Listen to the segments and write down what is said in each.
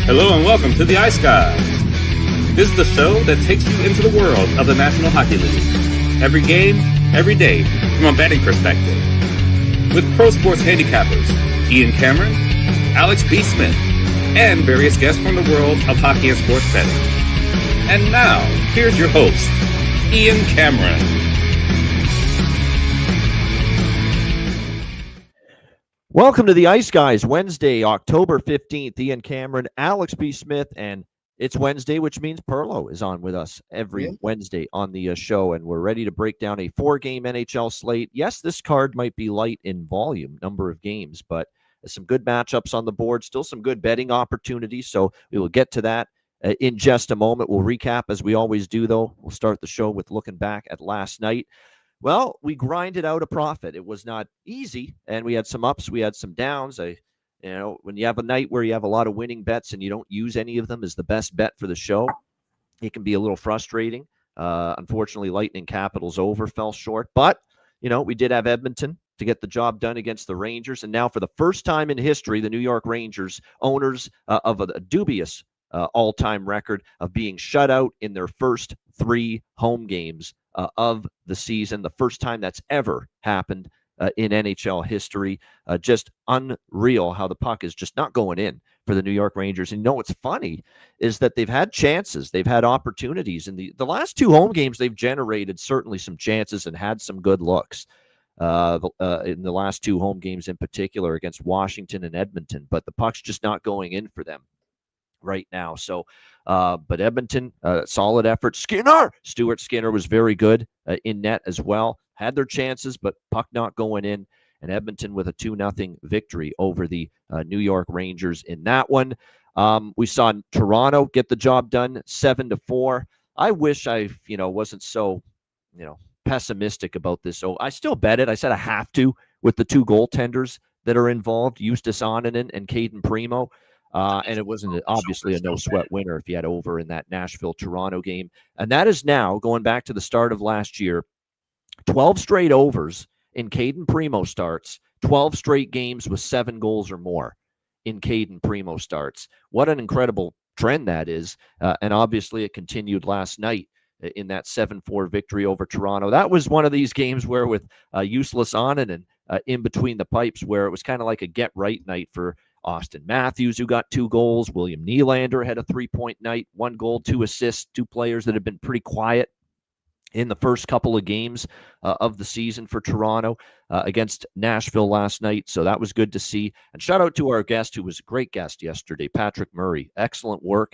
Hello and welcome to the Ice Guys. This is the show that takes you into the world of the National Hockey League. Every game, every day, from a betting perspective. With pro sports handicappers, Ian Cameron, Alex B. Smith, and various guests from the world of hockey and sports betting. And now, here's your host, Ian Cameron. Welcome to the Ice Guys, Wednesday, October 15th. Ian Cameron, Alex B. Smith, and it's Wednesday, which means Perlo is on with us every Wednesday on the show, and we're ready to break down a four-game NHL slate. Yes, this card might be light in volume, number of games, but some good matchups on the board, still some good betting opportunities, so we will get to that in just a moment. We'll recap, as we always do, though. We'll start the show with looking back at last night. Well, we grinded out a profit. It was not easy, and we had some ups, we had some downs. When you have a night where you have a lot of winning bets and you don't use any of them as the best bet for the show, it can be a little frustrating. Unfortunately, Lightning Capitals fell short, but we did have Edmonton to get the job done against the Rangers, and now for the first time in history, the New York Rangers, owners of a dubious all-time record of being shut out in their first three home games of the season, the first time that's ever happened in NHL history. Just unreal how the puck is just not going in for the New York Rangers. And what's funny is that they've had chances, they've had opportunities. In the last two home games, they've generated certainly some chances and had some good looks in the last two home games in particular against Washington and Edmonton. But the puck's just not going in for them right now. So, but Edmonton, solid effort. Stuart Skinner was very good in net as well. Had their chances, but puck not going in. And Edmonton with a 2-0 victory over the New York Rangers in that one. We saw Toronto get the job done 7-4. I wish I, wasn't so, pessimistic about this. So I still bet it. I said I have to with the two goaltenders that are involved, Justus Annunen and Caden Primo. And it wasn't obviously a no-sweat winner if you had over in that Nashville-Toronto game. And that is now, going back to the start of last year, 12 straight overs in Caden Primo starts, 12 straight games with 7 goals or more in Caden Primo starts. What an incredible trend that is. And obviously it continued last night in that 7-4 victory over Toronto. That was one of these games where with useless Annunen in between the pipes, where it was kind of like a get-right night for Austin Matthews, who got 2 goals. William Nylander had a 3-point night, 1 goal, 2 assists, 2 players that have been pretty quiet in the first couple of games of the season for Toronto against Nashville last night. So that was good to see. And shout out to our guest, who was a great guest yesterday, Patrick Murray. Excellent work.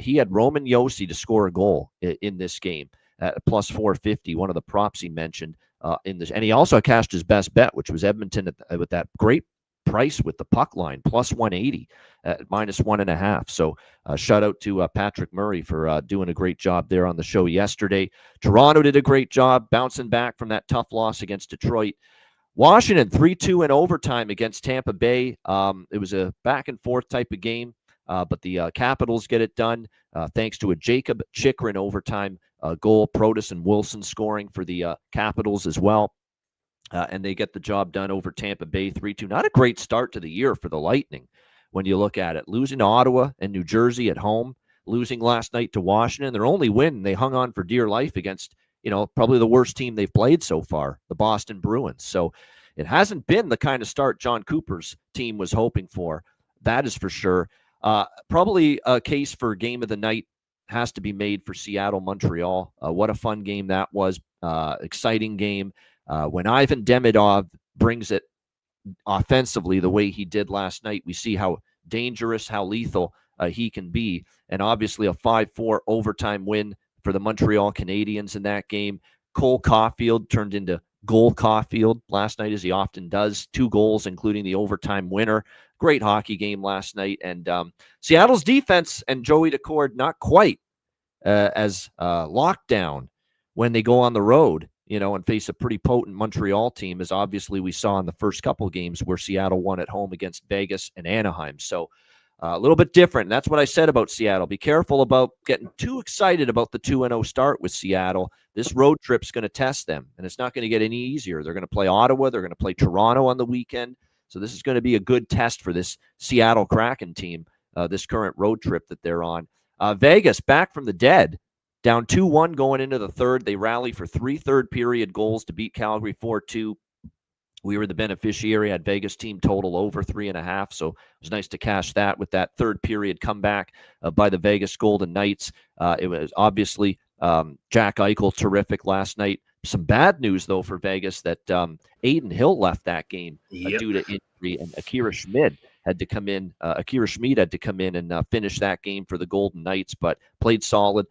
He had Roman Josi to score a goal in this game at plus 450, one of the props he mentioned in this. And he also cashed his best bet, which was Edmonton with that great price with the puck line, plus 180 at minus 1.5. So shout out to Patrick Murray for doing a great job there on the show yesterday. Toronto did a great job bouncing back from that tough loss against Detroit. Washington 3-2 in overtime against Tampa Bay. It was a back and forth type of game, but the Capitals get it done thanks to a Jacob Chychrun overtime goal. Protas and Wilson scoring for the Capitals as well. And they get the job done over Tampa Bay 3-2. Not a great start to the year for the Lightning when you look at it. Losing to Ottawa and New Jersey at home, losing last night to Washington. Their only win, they hung on for dear life against, probably the worst team they've played so far, the Boston Bruins. So it hasn't been the kind of start John Cooper's team was hoping for. That is for sure. Probably a case for game of the night has to be made for Seattle-Montreal. What a fun game that was. Exciting game. When Ivan Demidov brings it offensively the way he did last night, we see how dangerous, how lethal he can be. And obviously a 5-4 overtime win for the Montreal Canadiens in that game. Cole Caulfield turned into Goal Caulfield last night, as he often does. 2 goals, including the overtime winner. Great hockey game last night. And Seattle's defense and Joey Daccord not quite as locked down when they go on the road, and face a pretty potent Montreal team, as obviously we saw in the first couple of games where Seattle won at home against Vegas and Anaheim. So a little bit different. And that's what I said about Seattle. Be careful about getting too excited about the 2-0 start with Seattle. This road trip's going to test them, and it's not going to get any easier. They're going to play Ottawa. They're going to play Toronto on the weekend. So this is going to be a good test for this Seattle Kraken team this current road trip that they're on. Vegas back from the dead, down 2-1 going into the third. They rally for 3 third-period goals to beat Calgary 4-2. We were the beneficiary, had Vegas team total over 3.5, so it was nice to cash that with that third period comeback by the Vegas Golden Knights. It was obviously Jack Eichel terrific last night. Some bad news, though, for Vegas that Aiden Hill left that game due to injury, and Akira Schmid had to come in. And finish that game for the Golden Knights, but played solid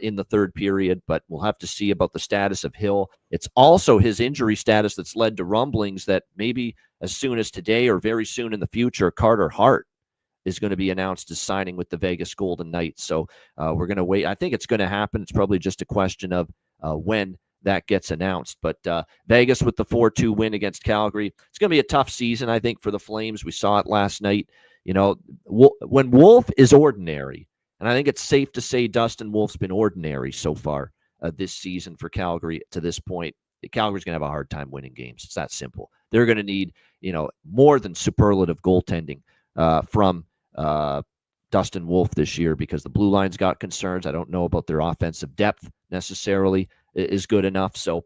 in the third period. But we'll have to see about the status of Hill. It's also his injury status that's led to rumblings that maybe as soon as today or very soon in the future, Carter Hart is going to be announced as signing with the Vegas Golden Knights. So we're going to wait. I think it's going to happen. It's probably just a question of when that gets announced. But Vegas with the 4-2 win against Calgary. It's going to be a tough season, I think, for the Flames. We saw it last night. You know, when Wolf is ordinary, and I think it's safe to say Dustin Wolf's been ordinary so far this season for Calgary to this point. Calgary's going to have a hard time winning games. It's that simple. They're going to need, more than superlative goaltending from Dustin Wolf this year, because the blue line's got concerns. I don't know about their offensive depth necessarily is good enough. So,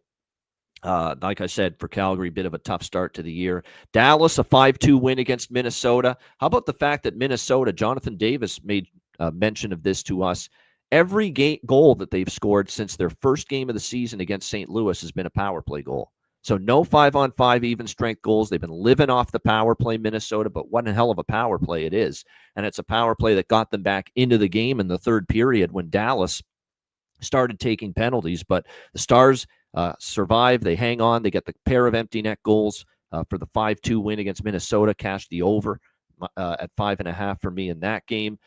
like I said, for Calgary, a bit of a tough start to the year. Dallas, a 5-2 win against Minnesota. How about the fact that Minnesota, Jonathan Davis made mention of this to us. Every goal that they've scored since their first game of the season against St. Louis has been a power play goal. So no 5-on-5 even strength goals. They've been living off the power play, Minnesota, but what a hell of a power play it is. And it's a power play that got them back into the game in the third period when Dallas started taking penalties. But the Stars survive. They hang on. They get the pair of empty net goals for the 5-2 win against Minnesota, cashed the over at 5.5 for me in that game.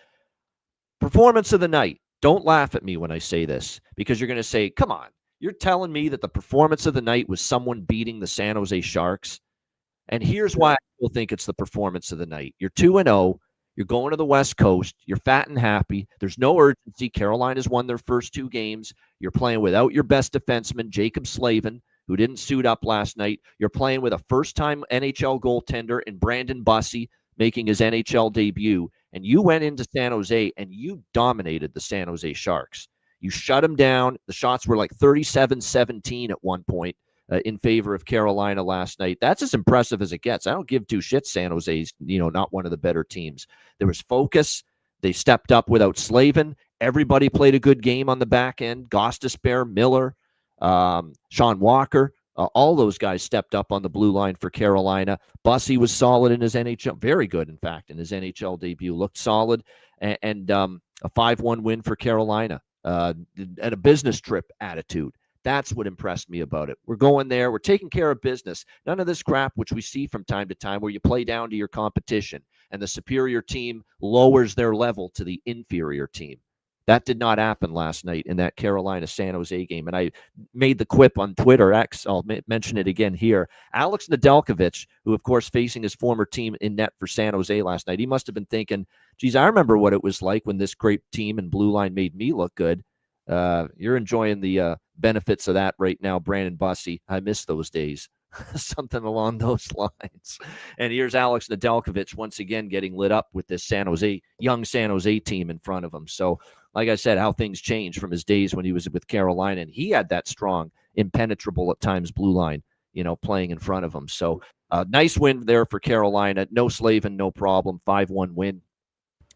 Performance of the night. Don't laugh at me when I say this, because you're going to say, come on, you're telling me that the performance of the night was someone beating the San Jose Sharks? And here's why I still think it's the performance of the night. You're 2-0. You're going to the West Coast. You're fat and happy. There's no urgency. Carolina's won their first 2 games. You're playing without your best defenseman, Jacob Slavin, who didn't suit up last night. You're playing with a first-time NHL goaltender in Brandon Bussi, making his NHL debut. And you went into San Jose and you dominated the San Jose Sharks. You shut them down. The shots were like 37-17 at one point in favor of Carolina last night. That's as impressive as it gets. I don't give 2 shits. San Jose's, not one of the better teams. There was focus. They stepped up without Slavin. Everybody played a good game on the back end. Gostisbehere, Miller, Sean Walker. All those guys stepped up on the blue line for Carolina. Bussi was solid in his NHL, very good, in fact, in his NHL debut. Looked solid, and a 5-1 win for Carolina. And a business trip attitude. That's what impressed me about it. We're going there. We're taking care of business. None of this crap, which we see from time to time, where you play down to your competition and the superior team lowers their level to the inferior team. That did not happen last night in that Carolina-San Jose game. And I made the quip on Twitter X. I'll mention it again here. Alex Nedeljkovic, who, of course, facing his former team in net for San Jose last night, he must have been thinking, geez, I remember what it was like when this great team in blue line made me look good. You're enjoying the benefits of that right now, Brandon Bussi. I miss those days. Something along those lines. And here's Alex Nedeljkovic once again getting lit up with this young San Jose team in front of him. So, like I said, how things changed from his days when he was with Carolina, and he had that strong, impenetrable at times blue line, playing in front of him. So, nice win there for Carolina. No Slavin, no problem. 5-1 win.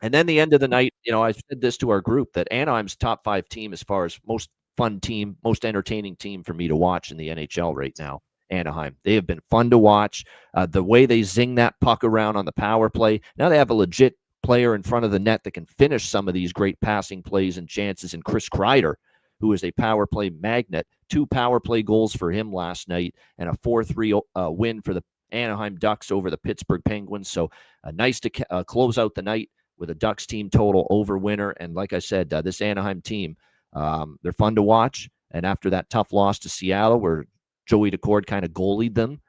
And then the end of the night, I said this to our group, that Anaheim's top 5 team as far as most fun team, most entertaining team for me to watch in the NHL right now. Anaheim. They have been fun to watch. The way they zing that puck around on the power play. Now they have a legit player in front of the net that can finish some of these great passing plays and chances. And Chris Kreider, who is a power play magnet, 2 power play goals for him last night, and a 4-3 win for the Anaheim Ducks over the Pittsburgh Penguins. So nice to close out the night with a Ducks team total over winner. And like I said, this Anaheim team, they're fun to watch. And after that tough loss to Seattle, where Joey Decord kind of goalied them,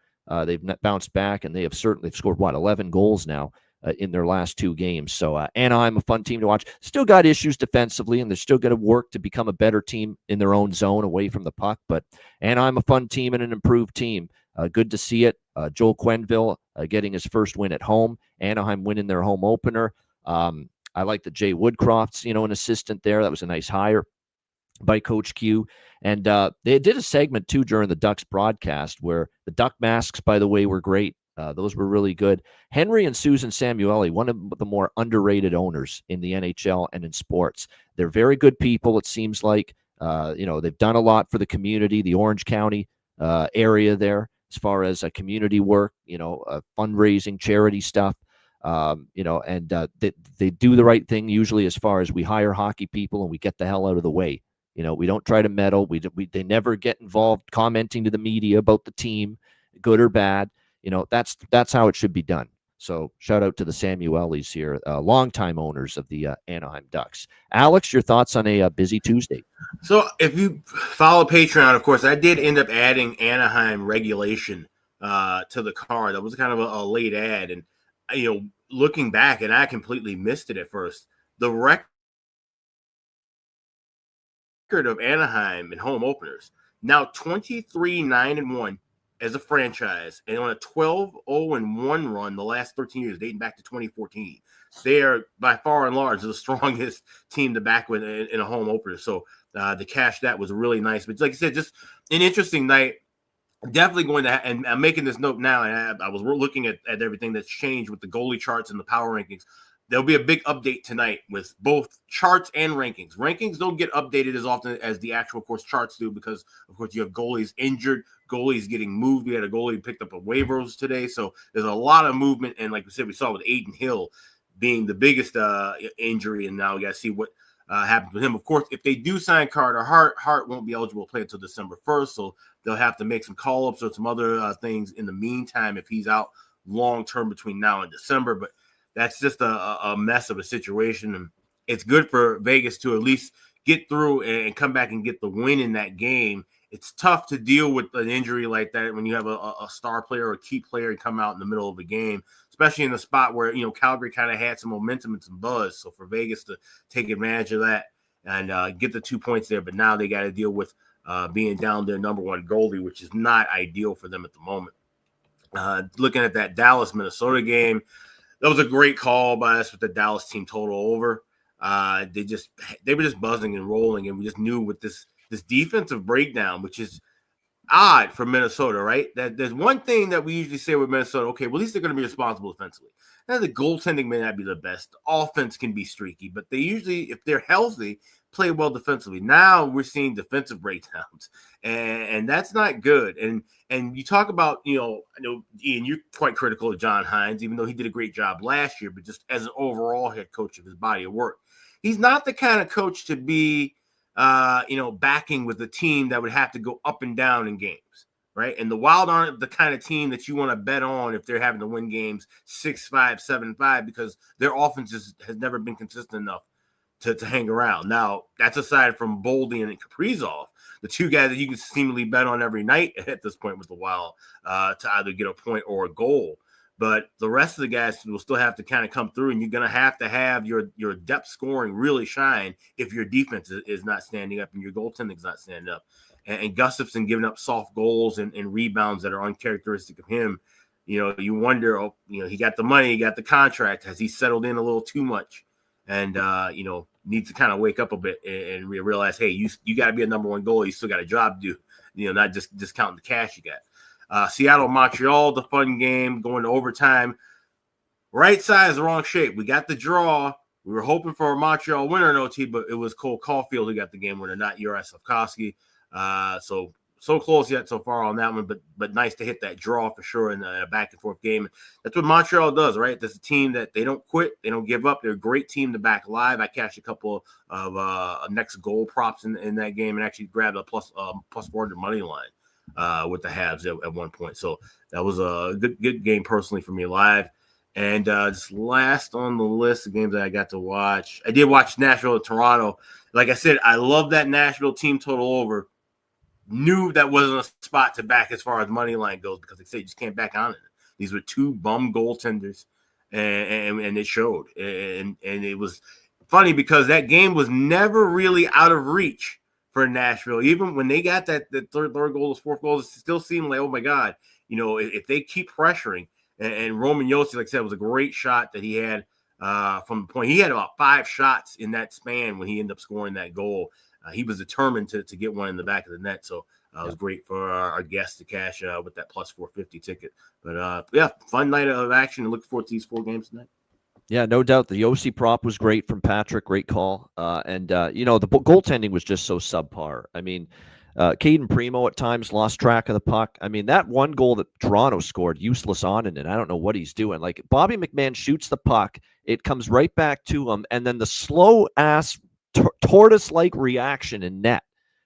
they've bounced back, and they've scored 11 goals now in their last 2 games. So Anaheim, a fun team to watch. Still got issues defensively, and they're still going to work to become a better team in their own zone away from the puck. But Anaheim, a fun team and an improved team. Good to see it. Joel Quenneville getting his first win at home. Anaheim winning their home opener. I like that Jay Woodcroft's, an assistant there. That was a nice hire by Coach Q. And they did a segment, too, during the Ducks broadcast where the Duck masks, by the way, were great. Those were really good. Henry and Susan Samueli, one of the more underrated owners in the NHL and in sports. They're very good people, it seems like. They've done a lot for the community, the Orange County area there, as far as community work, fundraising, charity stuff. They do the right thing usually as far as we hire hockey people and we get the hell out of the way. We don't try to meddle. They never get involved commenting to the media about the team, good or bad. That's how it should be done. So shout out to the Samuelis here, longtime owners of the Anaheim Ducks. Alex, your thoughts on a busy Tuesday? So if you follow Patreon, of course, I did end up adding Anaheim regulation to the card. That was kind of a late ad. And, looking back, and I completely missed it at first, the record of Anaheim in home openers, now 23-9-1 as a franchise, and on a 12-0-1 run the last 13 years, dating back to 2014. They are by far and large the strongest team to back with in a home opener. So the cash that was really nice. But like I said, just an interesting night. Definitely going to, and I'm making this note now, and I was looking at everything that's changed with the goalie charts and the power rankings. There'll be a big update tonight with both charts and rankings. Rankings don't get updated as often as the actual, of course, charts do because, of course, you have goalies injured, goalies getting moved. We had a goalie picked up a waivers today, so there's a lot of movement. And like we said, we saw with Aiden Hill being the biggest injury, and now we got to see what happens with him. Of course, if they do sign Carter Hart won't be eligible to play until December 1st, so they'll have to make some call-ups or some other things in the meantime if he's out long-term between now and December. But that's just a mess of a situation, and it's good for Vegas to at least get through and come back and get the win in that game. It's tough to deal with an injury like that when you have a star player or a key player and come out in the middle of a game, especially in the spot where, Calgary kind of had some momentum and some buzz. So for Vegas to take advantage of that and get the 2 points there, but now they got to deal with being down their number one goalie, which is not ideal for them at the moment. Looking at that Dallas-Minnesota game, that was a great call by us with the Dallas team total over. They were just buzzing and rolling, and we just knew with this defensive breakdown, which is odd for Minnesota, right? That there's one thing that we usually say with Minnesota, okay, well, at least they're going to be responsible defensively. Now, the goaltending may not be the best. The offense can be streaky, but they usually, if they're healthy, play well defensively. Now we're seeing defensive breakdowns, and that's not good. And you talk about, I know, Ian, you're quite critical of John Hines, even though he did a great job last year, but just as an overall head coach of his body of work. He's not the kind of coach to be backing with a team that would have to go up and down in games, right? And the Wild aren't the kind of team that you want to bet on if they're having to win games 6-5, 7-5, because their offense has never been consistent enough to hang around. Now, that's aside from Boldy and Kaprizov, the two guys that you can seemingly bet on every night at this point with the Wild to either get a point or a goal. But the rest of the guys will still have to kind of come through, and you're going to have your depth scoring really shine if your defense is not standing up and your goaltending is not standing up. And Gustafsson giving up soft goals and rebounds that are uncharacteristic of him. You wonder, he got the money, he got the contract. Has he settled in a little too much? And, needs to kind of wake up a bit and realize, hey, you got to be a number one goalie. You still got a job to do, not just discounting the cash you got. Seattle, Montreal, the fun game, going to overtime. Right size, wrong shape. We got the draw. We were hoping for a Montreal winner in OT, but it was Cole Caulfield who got the game winner, not Juraj Slafkovsky. So close yet so far on that one, but nice to hit that draw for sure in a back-and-forth game. That's what Montreal does, right? That's a team that they don't quit. They don't give up. They're a great team to back live. I cashed a couple of next goal props in that game and actually grabbed a plus 400 money line with the Habs at one point. So that was a good game personally for me live. And just last on the list of games that I got to watch, I did watch Nashville and Toronto. Like I said, I love that Nashville team total over. Knew that wasn't a spot to back as far as money line goes because they say you just can't back on it. These were two bum goaltenders, and it showed. And it was funny because that game was never really out of reach for Nashville. Even when they got that third goal, fourth goal, it still seemed like, oh my God, if they keep pressuring. And Roman Josi, like I said, was a great shot that he had from the point. He had about 5 shots in that span when he ended up scoring that goal. He was determined to get one in the back of the net. So it was great for our guests to cash with that plus 450 ticket. But fun night of action, and look forward to these 4 games tonight. Yeah, no doubt. The OC prop was great from Patrick. Great call. And the goaltending was just so subpar. I mean, Caden Primo at times lost track of the puck. I mean, that one goal that Toronto scored, useless on it, and I don't know what he's doing. Like, Bobby McMahon shoots the puck, it comes right back to him, and then the slow-ass tortoise-like reaction in net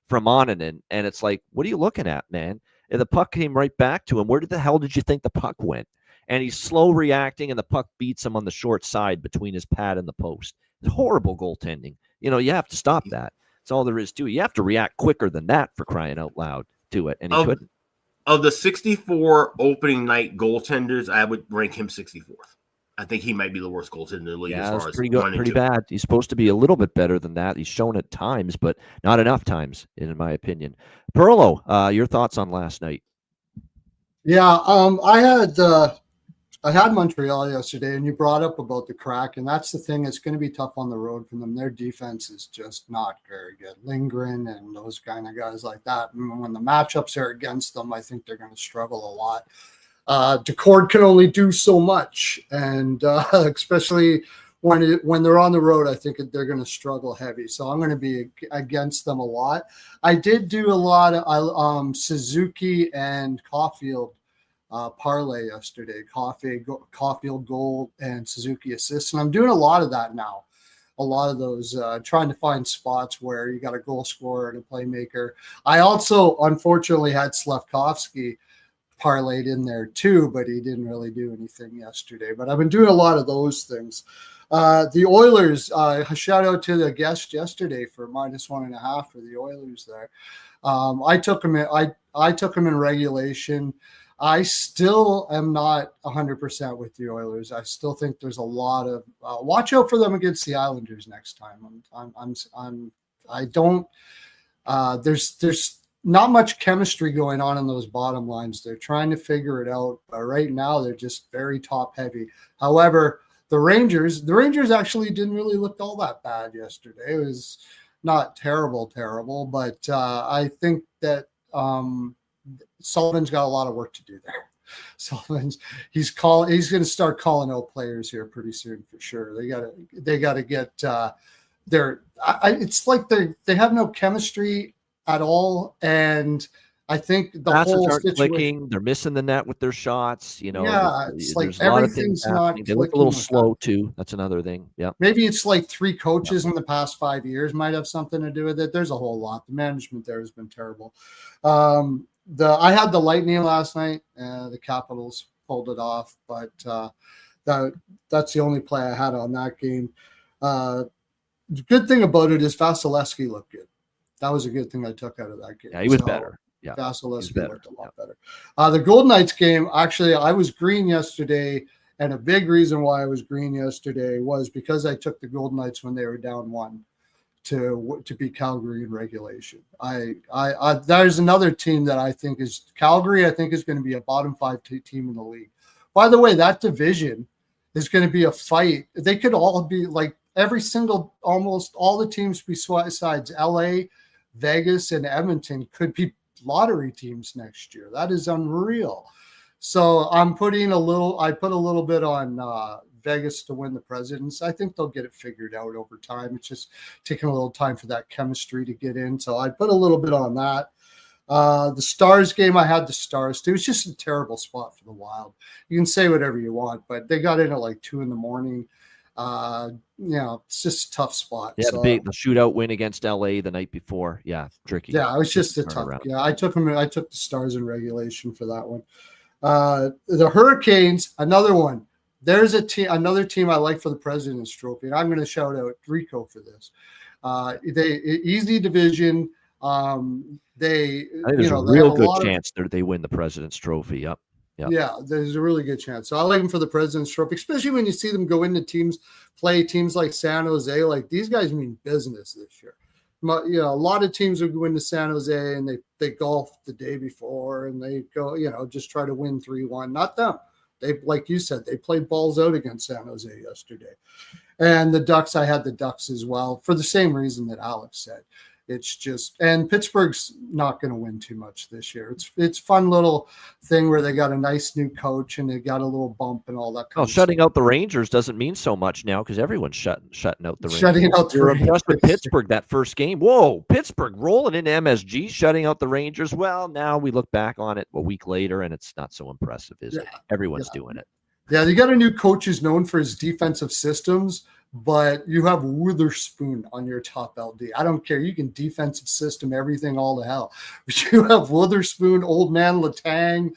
from Onanen, and it's like, what are you looking at, man? And the puck came right back to him. Where the hell did you think the puck went? And he's slow reacting, and the puck beats him on the short side between his pad and the post. It's horrible goaltending. You have to stop that. That's all there is to it. You have to react quicker than that, for crying out loud, to it, and he couldn't. Of the 64 opening night goaltenders, I would rank him 64th. I think he might be the worst goaltender in the league as far as pretty good, pretty bad. He's supposed to be a little bit better than that. He's shown at times, but not enough times, in my opinion. Perlo, your thoughts on last night? Yeah, I had Montreal yesterday, and you brought up about the crack, and that's the thing. It's going to be tough on the road for them. Their defense is just not very good. Lindgren and those kind of guys like that. And when the matchups are against them, I think they're going to struggle a lot. Decord can only do so much, and especially when they're on the road, I think they're going to struggle heavy. So I'm going to be against them a lot. I did do a lot of Suzuki and Caulfield parlay yesterday. Caulfield goal and Suzuki assists, and I'm doing a lot of that now. A lot of those, trying to find spots where you got a goal scorer and a playmaker. I also, unfortunately, had Slavkovsky parlayed in there too, but he didn't really do anything yesterday. But I've been doing a lot of those things. The Oilers, shout out to the guest yesterday for -1.5 for the Oilers there. I took him in regulation. I still am not 100% with the Oilers. I still think there's a lot of watch out for them against the Islanders next time. There's not much chemistry going on in those bottom lines. They're trying to figure it out, but right now they're just very top heavy. However, the Rangers actually didn't really look all that bad yesterday. It was not terrible, but I think that Sullivan's got a lot of work to do there. He's going to start calling out players here pretty soon for sure. They got to get it's like they have no chemistry at all, and I think the whole situation, clicking. They're missing the net with their shots. It's like there's a lot of things not. They look a little slow too. That's another thing. Yeah, maybe it's like 3 coaches in the past 5 years might have something to do with it. There's a whole lot. The management there has been terrible. I had the Lightning last night. The Capitals pulled it off, but that's the only play I had on that game. The good thing about it is Vasilevsky looked good. That was a good thing I took out of that game. Yeah, he was better. Yeah, Vasilevsky looked a lot better. The Golden Knights game, actually, I was green yesterday, and a big reason why I was green yesterday was because I took the Golden Knights when they were down 1 to beat Calgary in regulation. There's another team that I think is Calgary. I think is going to be a bottom 5 team in the league. By the way, that division is going to be a fight. They could all be like almost all the teams besides LA, Vegas, and Edmonton could be lottery teams next year. That is unreal. So I put a little bit on Vegas to win the Presidents. I think they'll get it figured out over time. It's just taking a little time for that chemistry to get in. So I put a little bit on that. The Stars game, I had the Stars too. It's just a terrible spot for the Wild. You can say whatever you want, but they got in at like 2 a.m. It's just a tough spot. Yeah, the shootout win against LA the night before. Yeah, tricky. Yeah, it was just a tough. Yeah, I took the Stars in regulation for that one. The Hurricanes, another one. There's another team I like for the President's Trophy, and I'm going to shout out Rico for this. Easy division. I think there's a real good chance they win the President's Trophy. Yep. Yeah, there's a really good chance. So I like them for the President's Trophy, especially when you see them go into play teams like San Jose. Like these guys mean business this year. A lot of teams would go into San Jose and they golf the day before and they go, just try to win 3-1. Not them. They, like you said, they played balls out against San Jose yesterday. And the Ducks, I had the Ducks as well for the same reason that Alex said. It's just, and Pittsburgh's not going to win too much this year. It's fun little thing where they got a nice new coach and they got a little bump and all that kind of shutting stuff. out the Rangers doesn't mean so much now because everyone's shutting out the Rangers. Shutting out the You're Rangers. impressed with Pittsburgh that first game. Whoa, Pittsburgh rolling in MSG, shutting out the Rangers. Well, now we look back on it a week later and it's not so impressive, is it? Everyone's doing it. Yeah, you got a new coach who's known for his defensive systems, but you have Witherspoon on your top LD. I don't care. You can defensive system everything all to hell. But you have Witherspoon, old man Letang.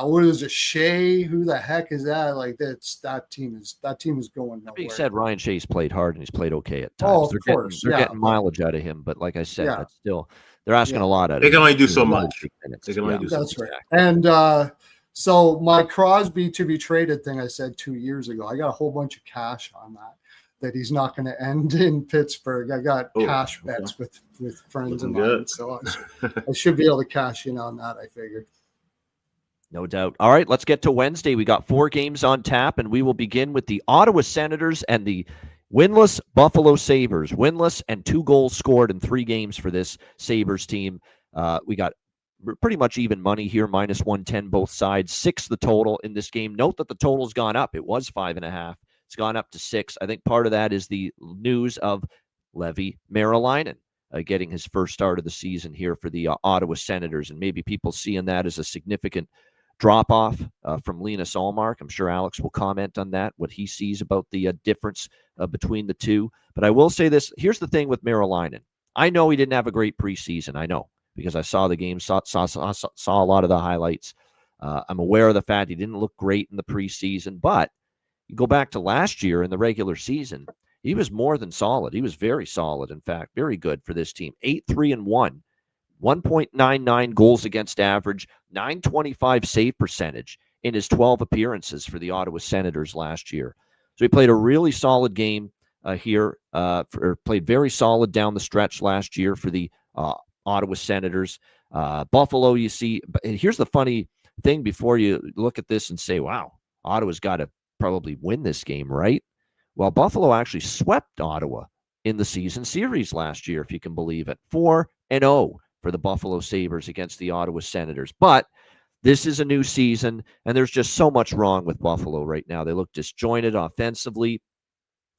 What is it, Shea? Who the heck is that? Like that team is going nowhere. Being said, Ryan Shea's played hard and he's played okay at times. They're getting mileage out of him, but like I said, that's still they're asking a lot out of him. They can only do so much. They can only do so much. That's right. And so my Crosby to be traded thing I said 2 years ago, I got a whole bunch of cash on that he's not going to end in Pittsburgh. I got cash bets with friends of mine, so I should be able to cash in on that, I figured. No doubt. All right, let's get to Wednesday. We got 4 games on tap, and we will begin with the Ottawa Senators and the winless Buffalo Sabres. Winless and 2 goals scored in 3 games for this Sabres team. We got pretty much even money here, minus 110 both sides. 6 the total in this game. Note that the total's gone up. It was 5.5. It's gone up to 6. I think part of that is the news of Levi Merilainen getting his first start of the season here for the Ottawa Senators, and maybe people seeing that as a significant drop-off from Linus Ullmark. I'm sure Alex will comment on that, what he sees about the difference between the two. But I will say this. Here's the thing with Merilainen. I know he didn't have a great preseason. I know, because I saw the game, saw a lot of the highlights. I'm aware of the fact he didn't look great in the preseason, but you go back to last year in the regular season, he was more than solid. He was very solid, in fact, very good for this team. 8-3-1, 1.99 goals against average, 925 save percentage in his 12 appearances for the Ottawa Senators last year. So he played a really solid game here, played very solid down the stretch last year for the Ottawa Senators. Buffalo, you see, here's the funny thing before you look at this and say, wow, Ottawa's got to probably win this game, right? Well, Buffalo actually swept Ottawa in the season series last year, if you can believe it. 4-0 for the Buffalo Sabres against the Ottawa Senators. But this is a new season, and there's just so much wrong with Buffalo right now. They look disjointed offensively.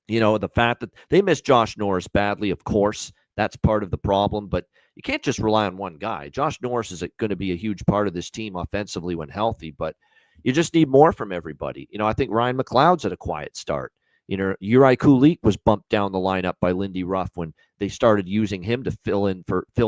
You know, the fact that they miss Josh Norris badly, of course, that's part of the problem, but you can't just rely on one guy. Josh Norris is going to be a huge part of this team offensively when healthy, but you just need more from everybody. You know, I think Ryan McLeod's at a quiet start. You know, Juraj Kulich was bumped down the lineup by Lindy Ruff when they started using him to fill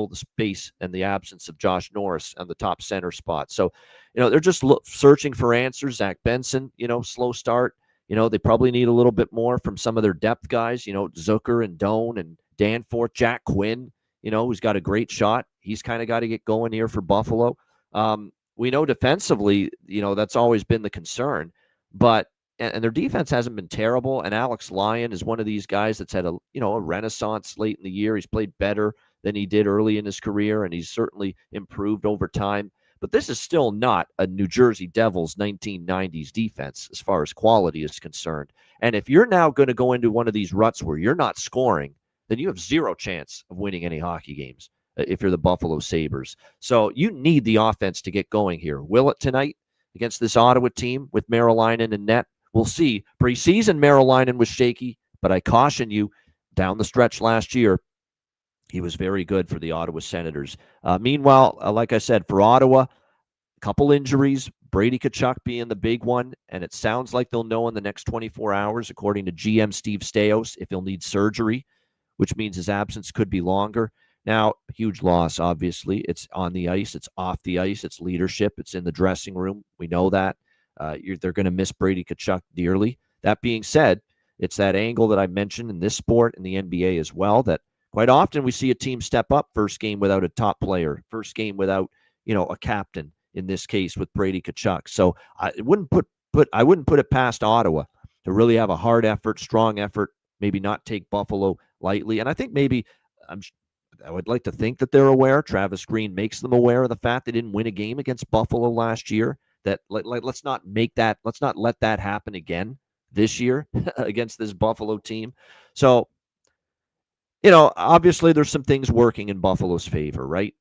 the space and the absence of Josh Norris on the top center spot. So, you know, they're just searching for answers. Zach Benson, you know, slow start. You know, they probably need a little bit more from some of their depth guys, you know, Zucker and Doan and Danforth, Jack Quinn, you know, who's got a great shot. He's kind of got to get going here for Buffalo. We know defensively, you know, that's always been the concern, but and their defense hasn't been terrible. And Alex Lyon is one of these guys that's had a renaissance late in the year. He's played better than he did early in his career, and he's certainly improved over time. But this is still not a New Jersey Devils 1990s defense as far as quality is concerned. And if you're now going to go into one of these ruts where you're not scoring, then you have zero chance of winning any hockey games if you're the Buffalo Sabres. So you need the offense to get going here. Will it tonight against this Ottawa team with Merilainen and net? We'll see. Preseason, Merilainen was shaky, but I caution you, down the stretch last year, he was very good for the Ottawa Senators. Meanwhile, like I said, for Ottawa, a couple injuries, Brady Tkachuk being the big one, and it sounds like they'll know in the next 24 hours, according to GM Steve Staios, if he'll need surgery, which means his absence could be longer. Now, huge loss, obviously. It's on the ice. It's off the ice. It's leadership. It's in the dressing room. We know that. They're going to miss Brady Tkachuk dearly. That being said, it's that angle that I mentioned in this sport and the NBA as well, that quite often we see a team step up first game without a top player, first game without, a captain, in this case with Brady Tkachuk. So I wouldn't put it past Ottawa to really have a hard effort, strong effort, maybe not take Buffalo lightly. And I think maybe I would like to think that they're aware. Travis Green makes them aware of the fact they didn't win a game against Buffalo last year, that let's not let that happen again this year against this Buffalo team. So, obviously there's some things working in Buffalo's favor, right?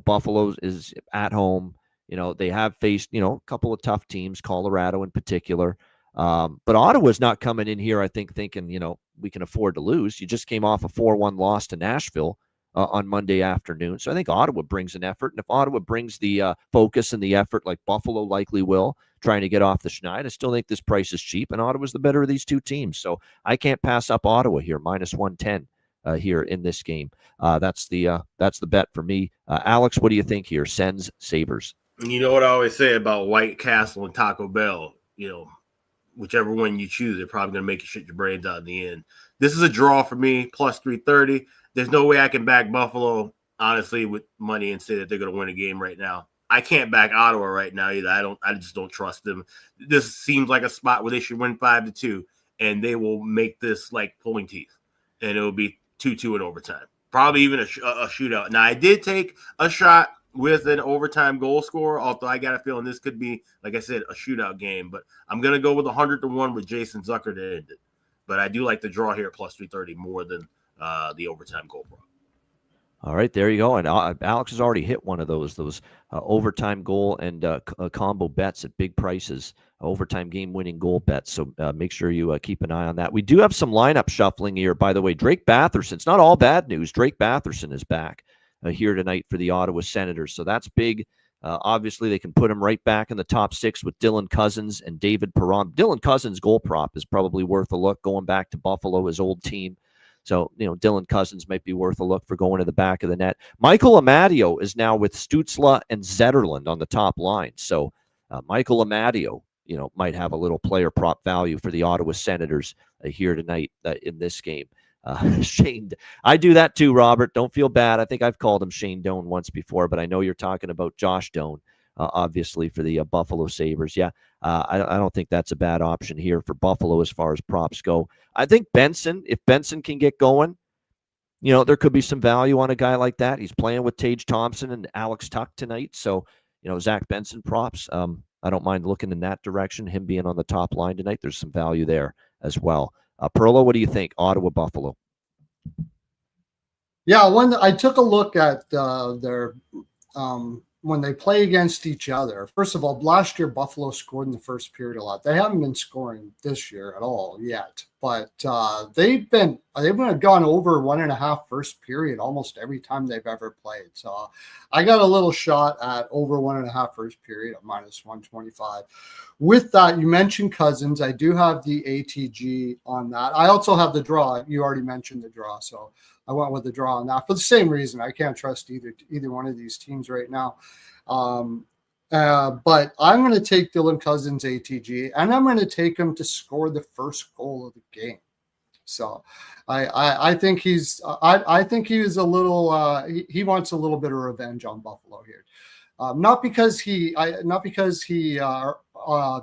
Buffalo is at home. They have faced, a couple of tough teams, Colorado in particular. But Ottawa's not coming in here, I think, thinking, we can afford to lose. You just came off a 4-1 loss to Nashville on Monday afternoon. So I think Ottawa brings an effort. And if Ottawa brings the focus and the effort like Buffalo likely will, trying to get off the schneid, I still think this price is cheap. And Ottawa's the better of these two teams. So I can't pass up Ottawa here, minus 110 here in this game. That's the bet for me. Alex, what do you think here? Sens, Sabres. You know what I always say about White Castle and Taco Bell, whichever one you choose, they're probably going to make you shit your brains out in the end. This is a draw for me, plus 330. There's no way I can back Buffalo, honestly, with money and say that they're going to win a game right now. I can't back Ottawa right now either. I just don't trust them. This seems like a spot where they should win 5-2, and they will make this like pulling teeth, and it will be 2-2 in overtime. Probably even a shootout. Now, I did take a shot with an overtime goal scorer, although I got a feeling this could be, like I said, a shootout game. But I'm going to go with 100-1 with Jason Zucker to end it. But I do like the draw here, plus 330, more than the overtime goal prop. All right, there you go. And Alex has already hit one of those overtime goal and combo bets at big prices, overtime game-winning goal bets. So make sure you keep an eye on that. We do have some lineup shuffling here, by the way. Drake Batherson, it's not all bad news. Drake Batherson is back here tonight for the Ottawa Senators. So that's big. Obviously, they can put him right back in the top 6 with Dylan Cousins and David Perron. Dylan Cousins' goal prop is probably worth a look going back to Buffalo, his old team. So, Dylan Cousins might be worth a look for going to the back of the net. Michael Amadio is now with Stützle and Zetterlund on the top line. So, Michael Amadio, might have a little player prop value for the Ottawa Senators here tonight in this game. Shane, I do that too, Robert. Don't feel bad. I think I've called him Shane Doan once before, but I know you're talking about Josh Doan, obviously, for the Buffalo Sabres. Yeah, I don't think that's a bad option here for Buffalo as far as props go. I think if Benson can get going, there could be some value on a guy like that. He's playing with Tage Thompson and Alex Tuch tonight. So, Zach Benson props. I don't mind looking in that direction, him being on the top line tonight. There's some value there as well. Perlo, what do you think? Ottawa, Buffalo. Yeah, when I took a look at their when they play against each other. First of all, last year Buffalo scored in the first period a lot. They haven't been scoring this year at all yet, but they've gone over 1.5 first period almost every time they've ever played. So I got a little shot at over 1.5 first period at minus 125. With that, you mentioned Cousins. I do have the ATG on that. I also have the draw. You already mentioned the draw, so I went with the draw on that for the same reason. I can't trust either one of these teams right now. But I'm going to take Dylan Cousins ATG, and I'm going to take him to score the first goal of the game. So I think he's a little he wants a little bit of revenge on Buffalo here. Not because he didn't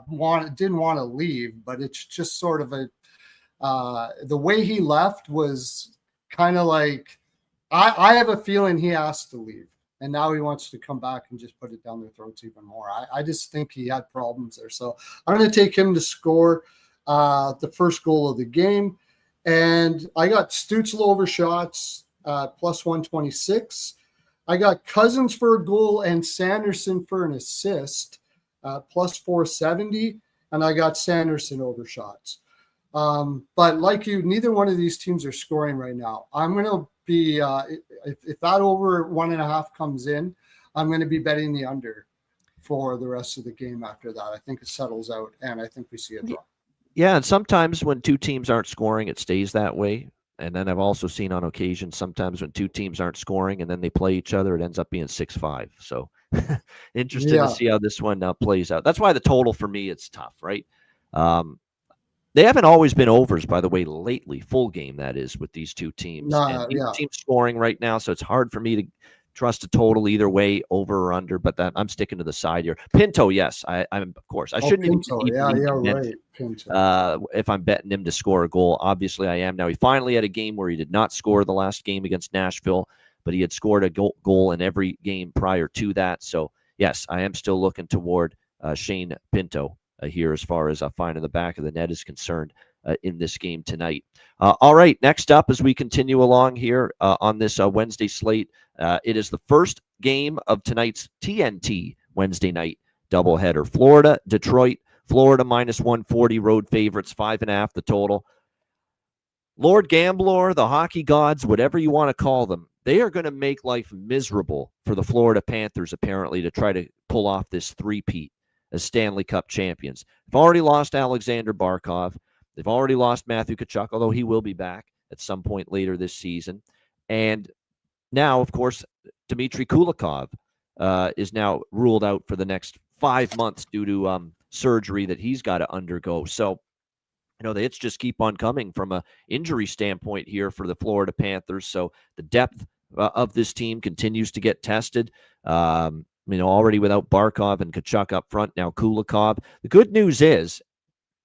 want to leave, but it's just sort of the way he left was kind of like, I have a feeling he asked to leave, and now he wants to come back and just put it down their throats even more. I just think he had problems there. So I'm going to take him to score the first goal of the game. And I got Stützle over shots plus 126. I got Cousins for a goal and Sanderson for an assist plus 470. And I got Sanderson over shots. But like you, neither one of these teams are scoring right now. I'm going to be, if that over 1.5 comes in, I'm going to be betting the under for the rest of the game after that. I think it settles out, and I think we see a draw. Yeah, and sometimes when two teams aren't scoring, it stays that way. And then I've also seen on occasion sometimes when two teams aren't scoring and then they play each other, it ends up being 6-5. So interested to see how this one plays out. That's why the total for me, it's tough, right? They haven't always been overs, by the way, lately, full game, that is, with these two teams. Each team's scoring right now, so it's hard for me to trust a total either way, over or under, but I'm sticking to the side here. Pinto, yes, I'm of course. I shouldn't Pinto. Right. Pinto. If I'm betting him to score a goal, obviously I am now. He finally had a game where he did not score the last game against Nashville, but he had scored a goal in every game prior to that. So, yes, I am still looking toward Shane Pinto here as far as finding the back of the net is concerned in this game tonight. All right, next up as we continue along here on this Wednesday slate, it is the first game of tonight's TNT Wednesday night doubleheader. Florida, Detroit. Florida minus 140, road favorites, 5.5 the total. Lord Gambler, the hockey gods, whatever you want to call them, they are going to make life miserable for the Florida Panthers, apparently, to try to pull off this three-peat as Stanley Cup champions. They've already lost Alexander Barkov. They've already lost Matthew Tkachuk, although he will be back at some point later this season. And now, of course, Dmitry Kulikov is now ruled out for the next 5 months due to surgery that he's got to undergo. So, the hits just keep on coming from a injury standpoint here for the Florida Panthers. So the depth of this team continues to get tested. Already without Barkov and Tkachuk up front, now Kulikov. The good news is,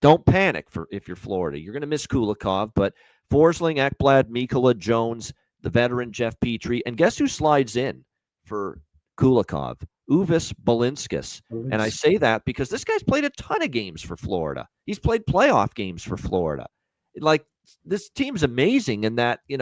don't panic if you're Florida. You're going to miss Kulikov, but Forsling, Ekblad, Mikula, Jones, the veteran Jeff Petrie, and guess who slides in for Kulikov? Uvis Balinskis. And I say that because this guy's played a ton of games for Florida. He's played playoff games for Florida. This team's amazing in that, they're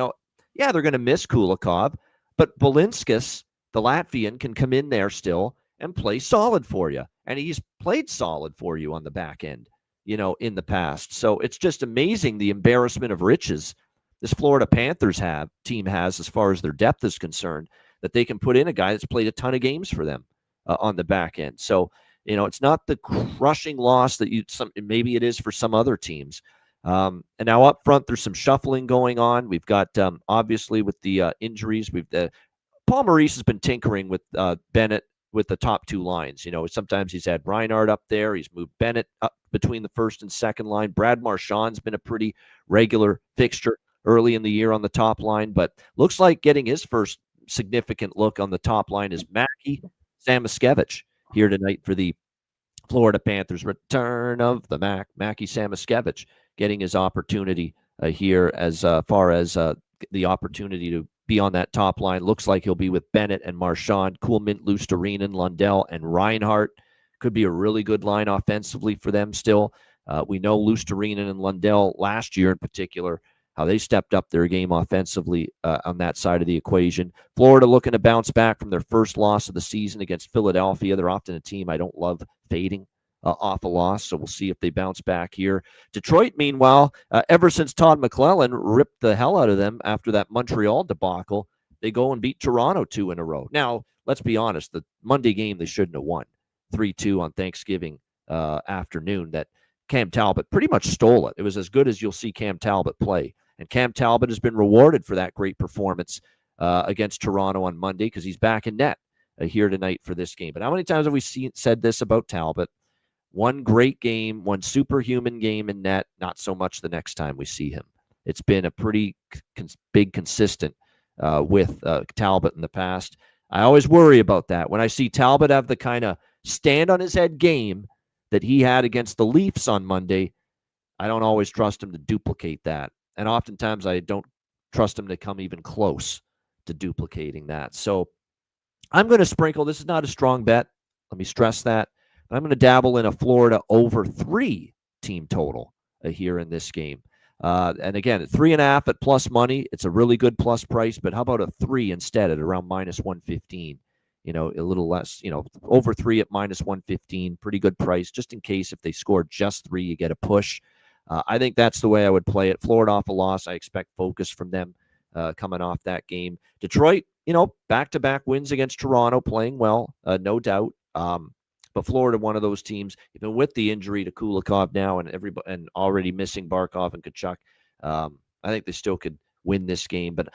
going to miss Kulikov, but Balinskis, the Latvian, can come in there still and play solid for you. And he's played solid for you on the back end, in the past. So it's just amazing the embarrassment of riches this Florida Panthers team has as far as their depth is concerned, that they can put in a guy that's played a ton of games for them on the back end. So, it's not the crushing loss that maybe it is for some other teams. And now up front, there's some shuffling going on. We've got, obviously, with the injuries, Paul Maurice has been tinkering with Bennett with the top two lines. Sometimes he's had Reinhart up there. He's moved Bennett up between the first and second line. Brad Marchand's been a pretty regular fixture early in the year on the top line, but looks like getting his first significant look on the top line is Mackie Samoskevich here tonight for the Florida Panthers. Return of the Mackie Samoskevich getting his opportunity here as far as the opportunity to be on that top line. Looks like he'll be with Bennett and Marchand, Kuhlman, Luostarinen, Lundell, and Reinhart. Could be a really good line offensively for them still. We know Luostarinen and Lundell last year in particular, how they stepped up their game offensively on that side of the equation. Florida looking to bounce back from their first loss of the season against Philadelphia. They're often a team I don't love fading off a loss, so we'll see if they bounce back here. Detroit, meanwhile, ever since Todd McClellan ripped the hell out of them after that Montreal debacle, they go and beat Toronto 2 in a row. Now, let's be honest, the Monday game they shouldn't have won, 3-2 on Thanksgiving afternoon. That Cam Talbot pretty much stole it. It was as good as you'll see Cam Talbot play. And Cam Talbot has been rewarded for that great performance against Toronto on Monday because he's back in net here tonight for this game. But how many times have we said this about Talbot? One great game, one superhuman game in net, not so much the next time we see him. It's been a pretty big consistent with Talbot in the past. I always worry about that. When I see Talbot have the kind of stand on his head game that he had against the Leafs on Monday, I don't always trust him to duplicate that. And oftentimes I don't trust him to come even close to duplicating that. So I'm going to sprinkle. This is not a strong bet. Let me stress that. But I'm going to dabble in a Florida over 3 team total here in this game. And again, at 3.5 at plus money, it's a really good plus price. But how about a 3 instead at around minus 115? A little less, over 3 at minus 115. Pretty good price, just in case if they score just 3, you get a push. I think that's the way I would play it. Florida off a loss. I expect focus from them coming off that game. Detroit, back-to-back wins against Toronto, playing well, no doubt. But Florida, one of those teams, even with the injury to Kulikov now and already missing Barkov and Tkachuk, I think they still could win this game. But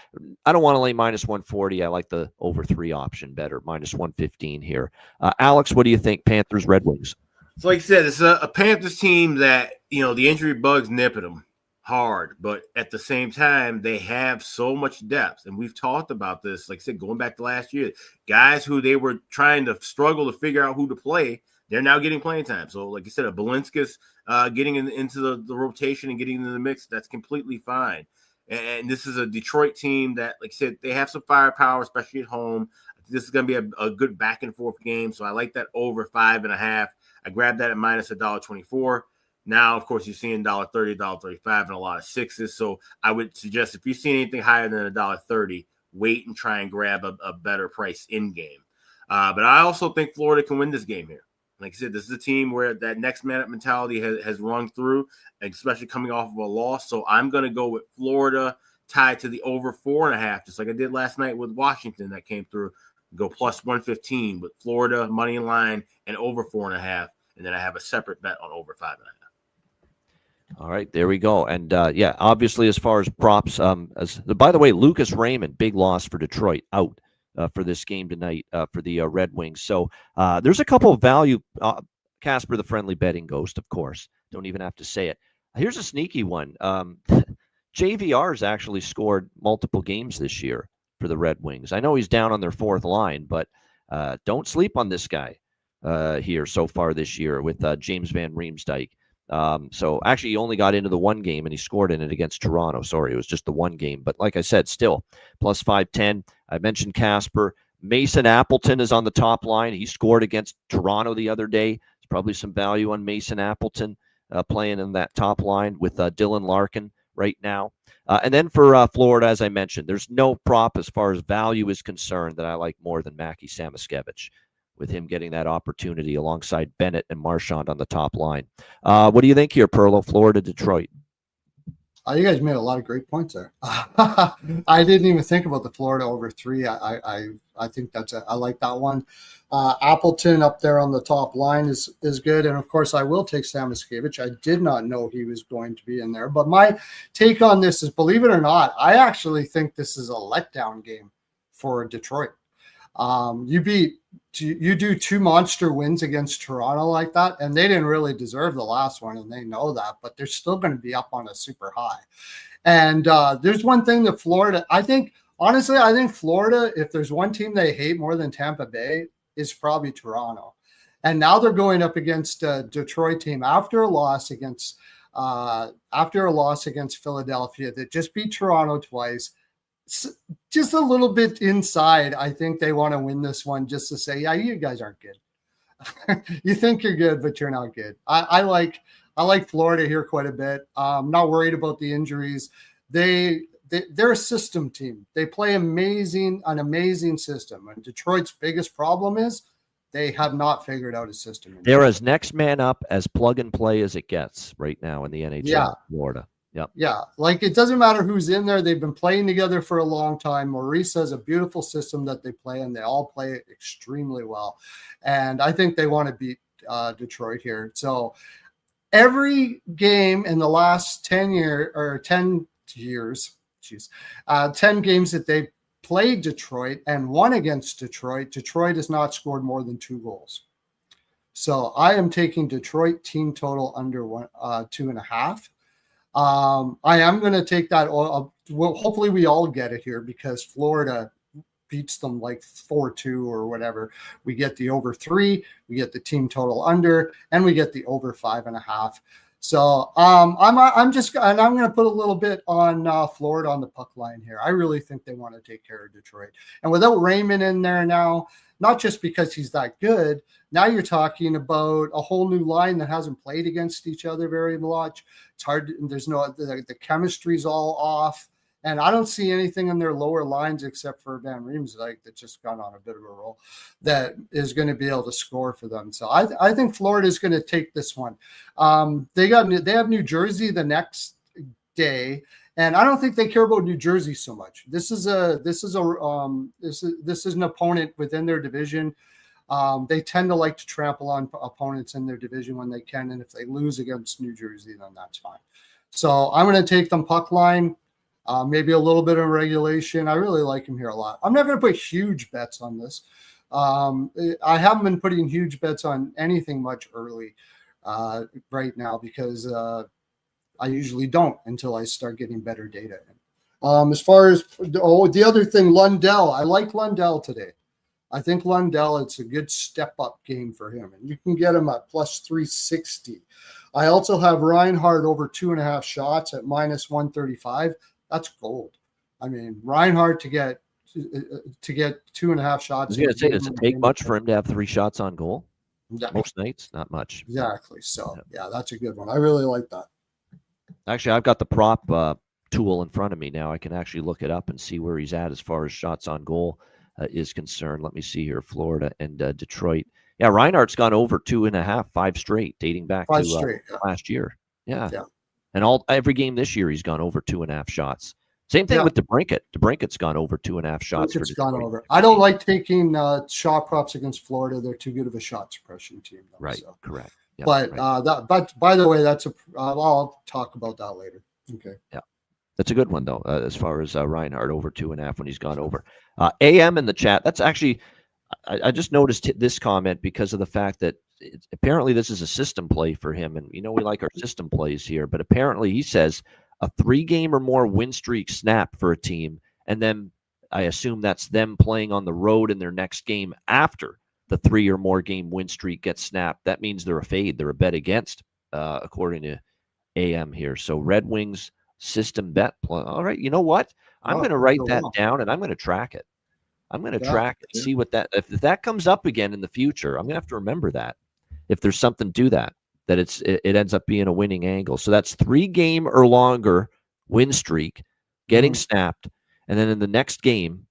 I don't want to lay minus 140. I like the over 3 option better, minus 115 here. Alex, what do you think? Panthers, Red Wings. So like I said, it's a Panthers team that, the injury bug's nipping them hard. But at the same time, they have so much depth. And we've talked about this, like I said, going back to last year. Guys who they were trying to struggle to figure out who to play, they're now getting playing time. So like I said, a Balinskis getting into the rotation and getting into the mix, that's completely fine. And this is a Detroit team that, like I said, they have some firepower, especially at home. This is going to be a good back-and-forth game. So I like that over 5.5. I grabbed that at minus $1.24. Now, of course, you're seeing $1.30, $1.35, and a lot of sixes. So I would suggest if you see anything higher than $1.30, wait and try and grab a better price in game. But I also think Florida can win this game here. Like I said, this is a team where that next man up mentality has rung through, especially coming off of a loss. So I'm going to go with Florida tied to the over 4.5, just like I did last night with Washington that came through. Go plus 115 with Florida money line and over 4.5. And then I have a separate bet on over 5.5. All right, there we go. And yeah, obviously, as far as props, by the way, Lucas Raymond, big loss for Detroit, out for this game tonight for the Red Wings. So there's a couple of value. Casper, the friendly betting ghost, of course. Don't even have to say it. Here's a sneaky one. JVR's actually scored multiple games this year for the Red Wings. I know he's down on their fourth line, but don't sleep on this guy here so far this year with James Van Riemsdyk. So actually he only got into the one game and he scored in it against Toronto. Sorry, it was just the one game. But like I said, still plus 510. I mentioned Casper. Mason Appleton is on the top line. He scored against Toronto the other day. There's probably some value on Mason Appleton playing in that top line with Dylan Larkin right now. And then for Florida, as I mentioned, there's no prop as far as value is concerned that I like more than Mackie Samoskevich, with him getting that opportunity alongside Bennett and Marchand on the top line. What do you think here, Perlo? Florida, Detroit. You guys made a lot of great points there. I didn't even think about the Florida over 3. I think I like that one. Appleton up there on the top line is good. And of course, I will take Samoskevich. I did not know he was going to be in there. But my take on this is, believe it or not, I actually think this is a letdown game for Detroit. You do 2 monster wins against Toronto like that, and they didn't really deserve the last one, and they know that, but they're still going to be up on a super high. And there's one thing that Florida, I think Florida, if there's one team they hate more than Tampa Bay, is probably Toronto. And now they're going up against a Detroit team after a loss against Philadelphia that just beat Toronto twice. Just a little bit inside, I think they want to win this one just to say, yeah, you guys aren't good. You think you're good, but you're not good. I like Florida here quite a bit. I'm not worried about the injuries. They're a system team. They play an amazing system. And Detroit's biggest problem is they have not figured out a system. They're as next man up, as plug and play as it gets right now in the NHL. Yeah. Florida. Yep. Yeah, like it doesn't matter who's in there. They've been playing together for a long time. Maurice has a beautiful system that they play, and they all play it extremely well. And I think they want to beat Detroit here. So every game in the last 10 years, 10 games that they played Detroit and won against Detroit, Detroit has not scored more than 2 goals. So I am taking Detroit team total under 2.5. I am going to take that. Well, hopefully we all get it here because Florida beats them like 4-2 or whatever. We get the over 3, we get the team total under, and we get the over 5.5. So I'm going to put a little bit on Florida on the puck line here. I really think they want to take care of Detroit. And without Raymond in there now, not just because he's that good, now you're talking about a whole new line that hasn't played against each other very much. It's hard. There's no, the chemistry's all off. And I don't see anything in their lower lines except for Van Riemsdyk that just got on a bit of a roll that is going to be able to score for them. So I think Florida is going to take this one. They have New Jersey the next day, and I don't think they care about New Jersey so much. This is an opponent within their division. They tend to like to trample on opponents in their division when they can, and if they lose against New Jersey, then that's fine. So I'm going to take them puck line. Maybe a little bit of regulation. I really like him here a lot. I'm not going to put huge bets on this. I haven't been putting huge bets on anything much early right now because I usually don't until I start getting better data. As far as the other thing, Lundell. I like Lundell today. I think Lundell, it's a good step-up game for him, and you can get him at plus 360. I also have Reinhart over 2.5 shots at minus 135. That's gold. I mean, Reinhart to get 2.5 shots. I was going to say, does it take much for him to have 3 shots on goal? Yeah. Most nights, not much. Exactly. So, yeah, that's a good one. I really like that. Actually, I've got the prop tool in front of me now. I can actually look it up and see where he's at as far as shots on goal is concerned. Let me see here. Florida and Detroit. Yeah, Reinhardt's gone over 2.5, 5 straight, dating back to last year. Yeah. And every game this year, he's gone over 2.5 shots. Same thing with DeBrincat. DeBrincat's gone over 2.5 shots for Detroit. Gone over. I don't like taking shot props against Florida. They're too good of a shot suppression team. Though, right. So. Correct. Yeah, but but by the way, that's I'll talk about that later. Okay. Yeah. That's a good one, though, as far as Reinhardt over 2.5 when he's gone over. AM in the chat. That's actually, I just noticed this comment because of the fact that apparently this is a system play for him. And, we like our system plays here. But apparently he says a 3-game or more win streak snap for a team. And then I assume that's them playing on the road in their next game after the 3 or more game win streak gets snapped. That means they're a fade. They're a bet against, according to AM here. So Red Wings system bet. All right. You know what? I'm going to write that down and I'm going to track it. I'm going to track it, see what if that comes up again in the future, I'm going to have to remember that. If there's something to that it ends up being a winning angle. So that's 3-game or longer win streak getting snapped. And then in the next game,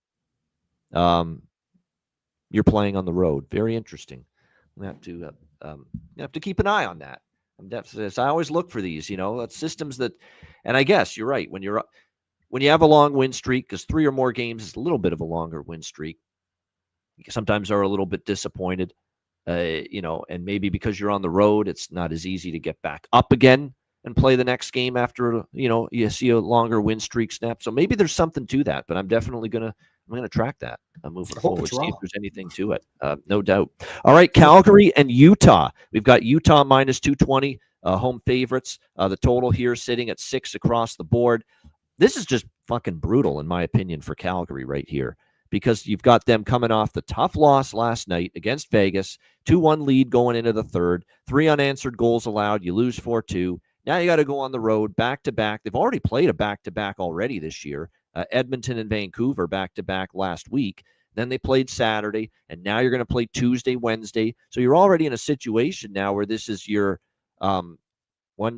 you're playing on the road. Very interesting. We have to keep an eye on that. I always look for these, that's systems that, and I guess you're right. When you have a long win streak, because 3 or more games is a little bit of a longer win streak, you sometimes are a little bit disappointed, and maybe because you're on the road, it's not as easy to get back up again and play the next game after, you see a longer win streak snap. So maybe there's something to that, but I'm definitely going to track that moving forward, see if there's anything to it. No doubt. All right, Calgary and Utah. We've got Utah minus 220, home favorites. The total here sitting at 6 across the board. This is just fucking brutal, in my opinion, for Calgary right here, because you've got them coming off the tough loss last night against Vegas, 2-1 lead going into the third, 3 unanswered goals allowed. You lose 4-2. Now you got to go on the road back-to-back. They've already played a back-to-back already this year. Edmonton and Vancouver back-to-back last week. Then they played Saturday, and now you're going to play Tuesday, Wednesday. So you're already in a situation now where this is your 1,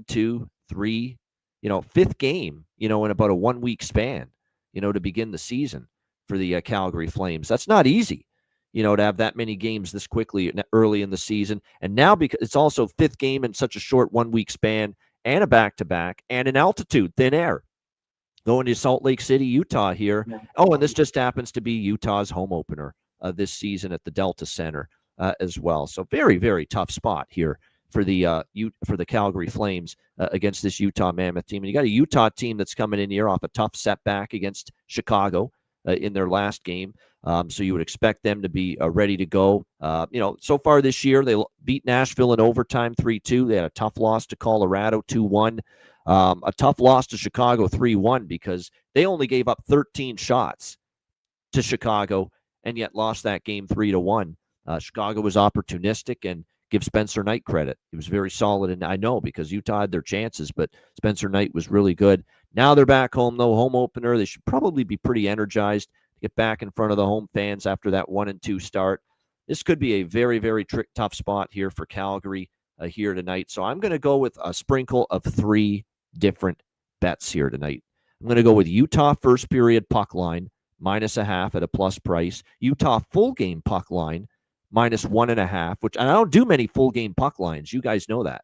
2, 3, 5th game, in about a 1-week span, to begin the season for the Calgary Flames. That's not easy, to have that many games this quickly early in the season. And now because it's also 5th game in such a short 1-week span and a back-to-back and an altitude, thin air. Going to Salt Lake City, Utah here. Oh, and this just happens to be Utah's home opener this season at the Delta Center as well. So very, very tough spot here for the Calgary Flames against this Utah Mammoth team. And you got a Utah team that's coming in here off a tough setback against Chicago in their last game. So you would expect them to be ready to go. So far this year, they beat Nashville in overtime 3-2. They had a tough loss to Colorado 2-1. A tough loss to Chicago 3-1 because they only gave up 13 shots to Chicago and yet lost that game 3-1. Chicago was opportunistic, and give Spencer Knight credit. He was very solid, and I know because Utah had their chances, but Spencer Knight was really good. Now they're back home, though, home opener. They should probably be pretty energized to get back in front of the home fans after that 1-2 start. This could be a very, very tough spot here for Calgary here tonight. So I'm going to go with a sprinkle of 3 different bets here tonight. I'm going to go with Utah first period puck line, -0.5 at a plus price. Utah full game puck line, -1.5, which I don't do many full game puck lines. You guys know that.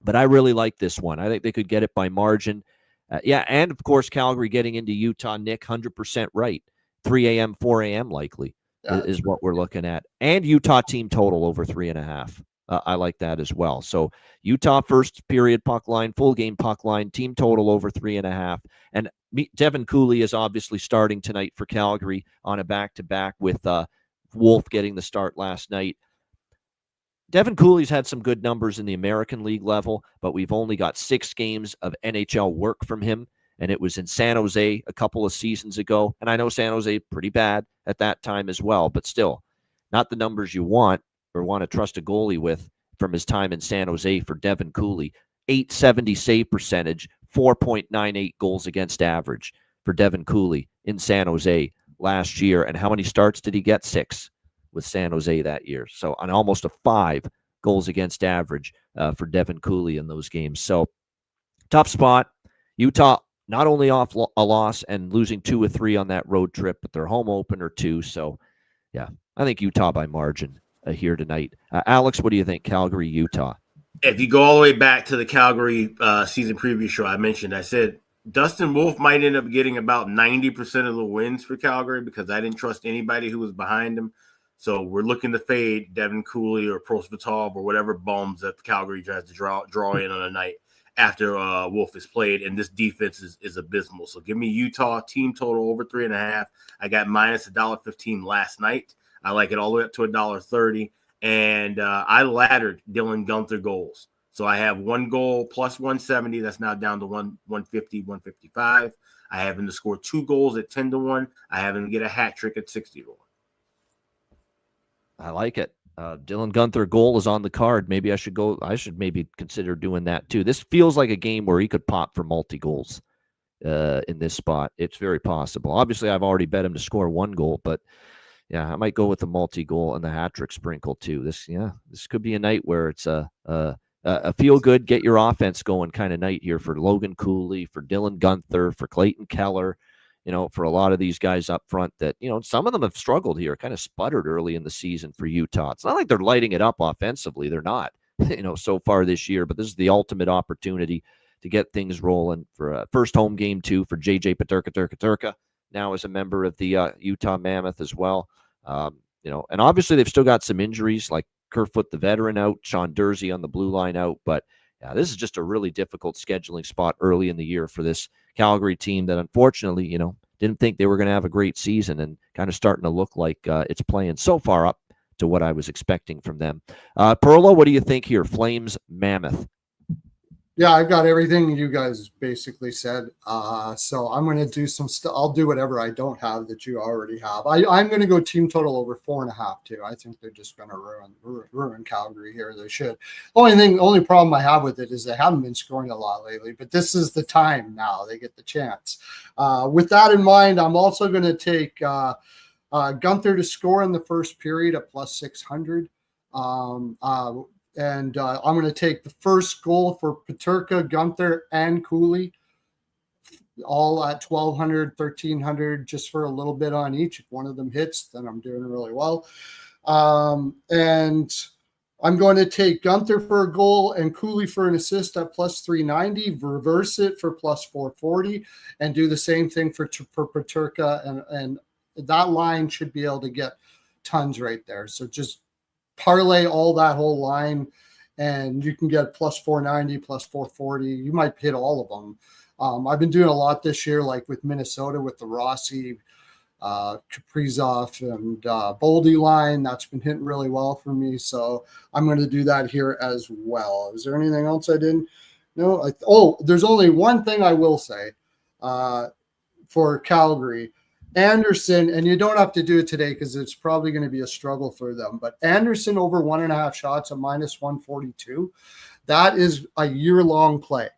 But I really like this one. I think they could get it by margin. And of course, Calgary getting into Utah, Nick, 100% right. 3 a.m., 4 a.m. likely is what we're looking at. And Utah team total over 3.5. I like that as well. So Utah first period puck line, full game puck line, team total over 3.5. And Devin Cooley is obviously starting tonight for Calgary on a back-to-back with Wolf getting the start last night. Devin Cooley's had some good numbers in the American League level, but we've only got 6 games of NHL work from him, and it was in San Jose a couple of seasons ago. And I know San Jose pretty bad at that time as well, but still not the numbers you want or want to trust a goalie with from his time in San Jose for Devin Cooley. .870 save percentage, 4.98 goals against average for Devin Cooley in San Jose last year. And how many starts did he get? 6 with San Jose that year. So on almost a 5 goals against average for Devin Cooley in those games. So tough spot. Utah not only off a loss and losing 2 or 3 on that road trip, but their home opener too. So yeah, I think Utah by margin here tonight. Alex, what do you think? Calgary, Utah. If you go all the way back to the Calgary season preview show I said Dustin Wolf might end up getting about 90% of the wins for Calgary because I didn't trust anybody who was behind him. So we're looking to fade Devin Cooley or Prosvetov or whatever bums that Calgary tries to draw in on a night after Wolf is played, and this defense is abysmal. So give me Utah team total over 3.5. I got minus $1.15 last night. I like it all the way up to $1.30, and I laddered Dylan Guenther goals. So I have 1 goal plus 170. That's now down to 150, 155. I have him to score 2 goals at 10-1. I have him to get a hat trick at 60-1. I like it. Dylan Guenther goal is on the card. Maybe I should maybe consider doing that too. This feels like a game where he could pop for multi-goals in this spot. It's very possible. Obviously, I've already bet him to score 1 goal, but yeah, I might go with the multi-goal and the hat-trick sprinkle too. This could be a night where it's a feel-good, get your offense going kind of night here for Logan Cooley, for Dylan Guenther, for Clayton Keller. For a lot of these guys up front that, some of them have struggled here, kind of sputtered early in the season for Utah. It's not like they're lighting it up offensively. They're not, so far this year, but this is the ultimate opportunity to get things rolling for a first home game too for JJ Peterka now as a member of the Utah Mammoth as well. And obviously they've still got some injuries like Kerfoot, the veteran, out, Sean Dursey on the blue line out, but yeah, this is just a really difficult scheduling spot early in the year for this Calgary team that unfortunately, didn't think they were going to have a great season and kind of starting to look like it's playing so far up to what I was expecting from them. Perlo, what do you think here? Flames, Mammoth. Yeah, I've got everything you guys basically said. So I'm going to do some stuff. I'll do whatever I don't have that you already have. I'm going to go team total over 4.5 too. I think they're just going to ruin Calgary here. They should. Only problem I have with it is they haven't been scoring a lot lately, but this is the time now. They get the chance. With that in mind, I'm also going to take Guenther to score in the first period at plus 600. And I'm going to take the first goal for Peterka, Guenther, and Cooley, all at 1,200, 1,300, just for a little bit on each. If one of them hits, then I'm doing really well. And I'm going to take Guenther for a goal and Cooley for an assist at plus 390, reverse it for plus 440, and do the same thing for Peterka. And that line should be able to get tons right there. So just parlay all that whole line and you can get plus 490, plus 440. You might hit all of them. I've been doing a lot this year, like with Minnesota, with the Rossi, Kaprizov, and Boldy line. That's been hitting really well for me. So I'm going to do that here as well. Is there anything else I didn't know? There's only one thing I will say for Calgary. Anderson, and you don't have to do it today because it's probably going to be a struggle for them, but Anderson over 1.5 shots at minus 142, that is a year-long play.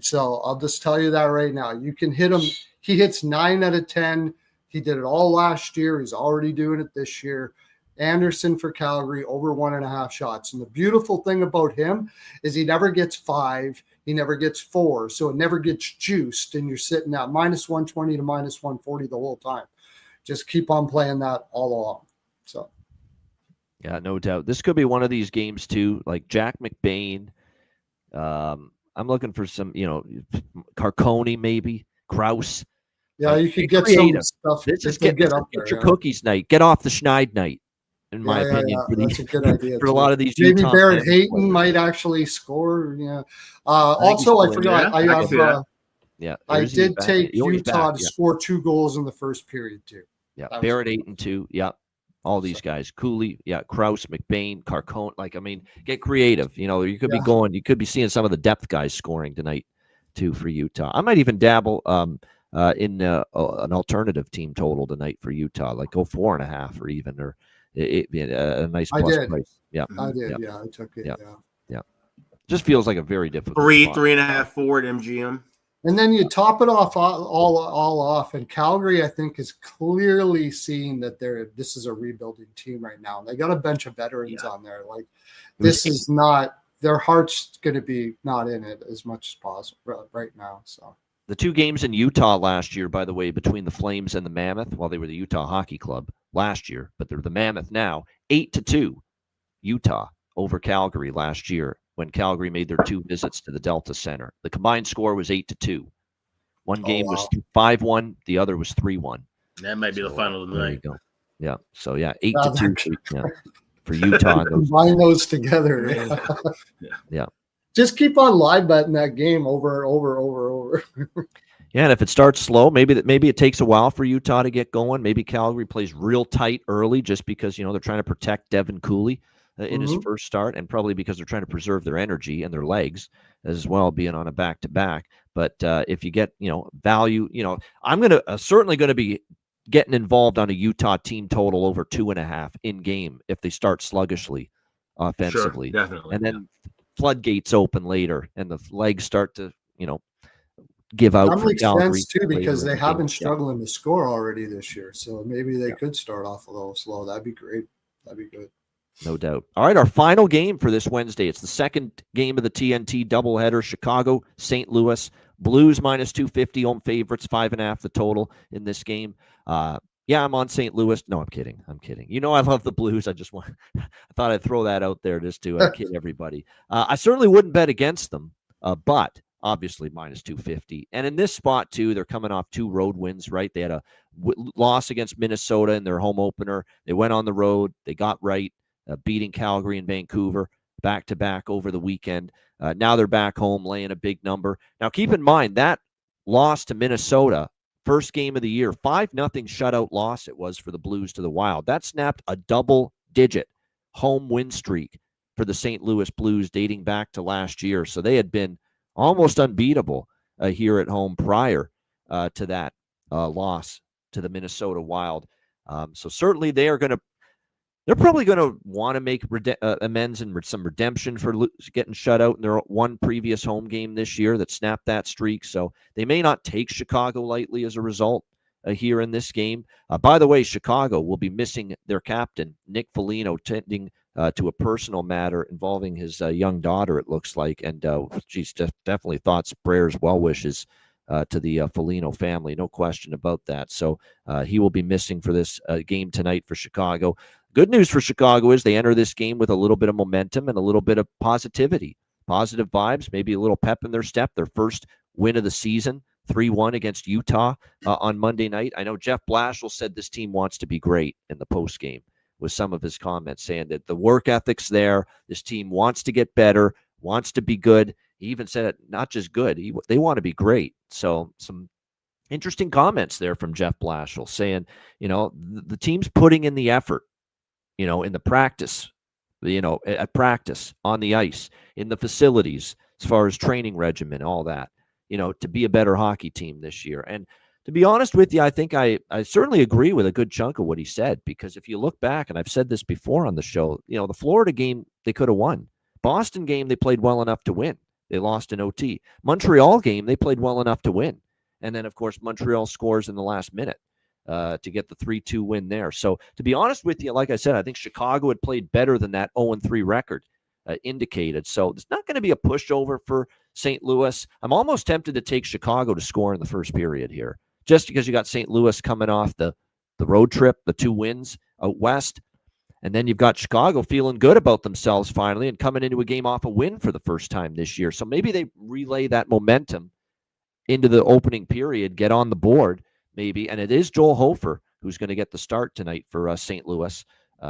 So I'll just tell you that right now. You can hit him. He hits 9 out of 10. He did it all last year. He's already doing it this year. Anderson for Calgary over 1.5 shots. And the beautiful thing about him is he never gets 5. He never gets 4. So it never gets juiced. And you're sitting at minus 120 to minus 140 the whole time. Just keep on playing that all along. So, yeah, no doubt. This could be one of these games too, like Jack McBain. I'm looking for some, Carcone maybe, Krause. Yeah, you could get creative. Some stuff. This is get your cookies night. Get off the Schneid night. In my opinion, that's a good idea for a lot of these. Maybe Utah Barrett Hayton might actually score. Yeah. Also, I forgot. I did take Utah to score 2 goals in the first period too. Yeah, Barrett Hayton too. Yeah, all these guys. Cooley. Yeah, Krause, McBain, Carcone. Get creative. You could be going. You could be seeing some of the depth guys scoring tonight too for Utah. I might even dabble in an alternative team total tonight for Utah, like go 4.5 or even a nice plus price. Yeah, I did. Yeah, I took it. Yeah. Just feels like a very difficult. 3.5 forward MGM. And then you top it off all off. And Calgary, I think, is clearly seeing that this is a rebuilding team right now. They got a bunch of veterans on there. Like, this is not, their heart's going to be not in it as much as possible right now. So the 2 games in Utah last year, by the way, between the Flames and the Mammoth, well, they were the Utah Hockey Club last year, but they're the Mammoth now. 8-2 Utah over Calgary last year when Calgary made their 2 visits to the Delta Center. The combined score was 8-2. One game was 5-1, the other was 3-1. That might be the final of the night. There you go. Yeah. So 8-2 for Utah. Combine those together. Yeah. Just keep on live betting that game over. Yeah, and if it starts slow, maybe it takes a while for Utah to get going. Maybe Calgary plays real tight early just because, they're trying to protect Devin Cooley in his first start, and probably because they're trying to preserve their energy and their legs as well, being on a back-to-back. But if you get, value, I'm certainly going to be getting involved on a Utah team total over 2.5 in game if they start sluggishly offensively. Sure, definitely. And then floodgates open later and the legs start to, give out. That makes sense too, because they have been struggling to score already this year. So maybe they could start off a little slow. That'd be great. That'd be good. No doubt. All right, our final game for this Wednesday. It's the second game of the TNT doubleheader. Chicago, St. Louis. Blues -250, home favorites, 5.5 the total in this game. I'm on St. Louis. No, I'm kidding. I love the Blues. I thought I'd throw that out there just to kid everybody. I certainly wouldn't bet against them, but obviously -250. And in this spot, too, they're coming off 2 road wins, right? They had a loss against Minnesota in their home opener. They went on the road. They got right, beating Calgary and Vancouver back-to-back over the weekend. Now they're back home laying a big number. Now, keep in mind, that loss to Minnesota, first game of the year, 5-0 shutout loss it was for the Blues to the Wild. That snapped a double-digit home win streak for the St. Louis Blues dating back to last year. So they had been almost unbeatable here at home prior to that loss to the Minnesota Wild. So certainly they're probably going to want to make amends and some redemption for getting shut out in their one previous home game this year that snapped that streak. So they may not take Chicago lightly as a result here in this game. By the way, Chicago will be missing their captain, Nick Foligno, tending to a personal matter involving his young daughter, it looks like. And she's definitely thoughts, prayers, well wishes to the Foligno family. No question about that. So he will be missing for this game tonight for Chicago. Good news for Chicago is they enter this game with a little bit of momentum and a little bit of positivity, positive vibes, maybe a little pep in their step. Their first win of the season, 3-1 against Utah on Monday night. I know Jeff Blashill said this team wants to be great in the postgame with some of his comments, saying that the work ethic's there. This team wants to get better, wants to be good. He even said it, not just good, they want to be great. So some interesting comments there from Jeff Blashill saying, the team's putting in the effort, in the practice, at practice, on the ice, in the facilities, as far as training regimen, all that, to be a better hockey team this year. And to be honest with you, I think I certainly agree with a good chunk of what he said, because if you look back, and I've said this before on the show, the Florida game, they could have won. Boston game, they played well enough to win. They lost in OT. Montreal game, they played well enough to win. And then, of course, Montreal scores in the last minute to get the 3-2 win there. So to be honest with you, like I said, I think Chicago had played better than that 0-3 record indicated. So it's not going to be a pushover for St. Louis. I'm almost tempted to take Chicago to score in the first period here, just because you got St. Louis coming off the road trip, the 2 wins out west. And then you've got Chicago feeling good about themselves finally and coming into a game off a win for the first time this year. So maybe they relay that momentum into the opening period, get on the board maybe. And it is Joel Hofer who's going to get the start tonight for St. Louis,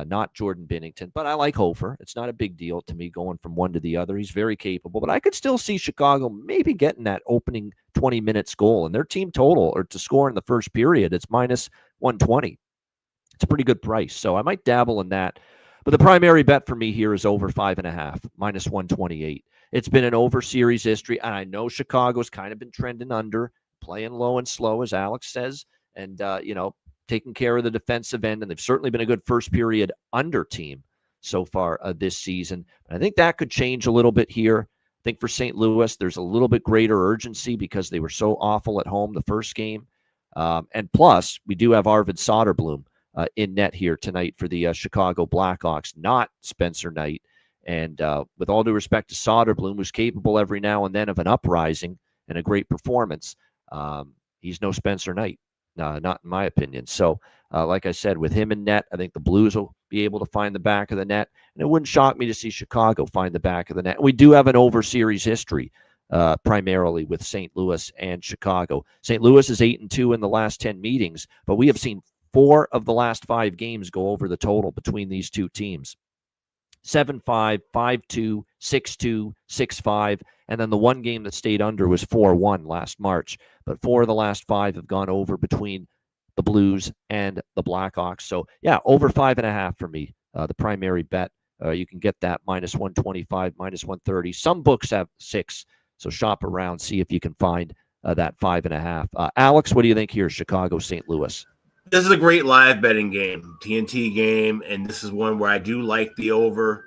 not Jordan Binnington. But I like Hofer. It's not a big deal to me going from one to the other. He's very capable. But I could still see Chicago maybe getting that opening 20 minutes goal. And their team total, or to score in the first period, it's -120. It's a pretty good price. So I might dabble in that. But the primary bet for me here is over 5.5, -128. It's been an over series history. And I know Chicago's kind of been trending under, playing low and slow, as Alex says, and, taking care of the defensive end. And they've certainly been a good first period under team so far this season. And I think that could change a little bit here. think for St. Louis, there's a little bit greater urgency because they were so awful at home the first game. And plus, we do have Arvid Soderblom in net here tonight for the Chicago Blackhawks, not Spencer Knight. And with all due respect to Soderblom, who's capable every now and then of an uprising and a great performance, he's no Spencer Knight, not in my opinion. So, like I said, with him in net, I think the Blues will be able to find the back of the net. And it wouldn't shock me to see Chicago find the back of the net. We do have an over-series history, primarily with St. Louis and Chicago. St. Louis is 8-2 in the last 10 meetings, but we have seen 4 of the last 5 games go over the total between these two teams. 7-5, 5-2, 6-2, 6-5, and then the one game that stayed under was 4-1 last March. But 4 of the last 5 have gone over between the Blues and the Blackhawks. So, yeah, over 5.5 for me, the primary bet. You can get that minus 125, minus 130. Some books have 6, so shop around, see if you can find that 5.5. Alex, what do you think here, Chicago, St. Louis? This is a great live betting game, TNT game, and this is one where I do like the over.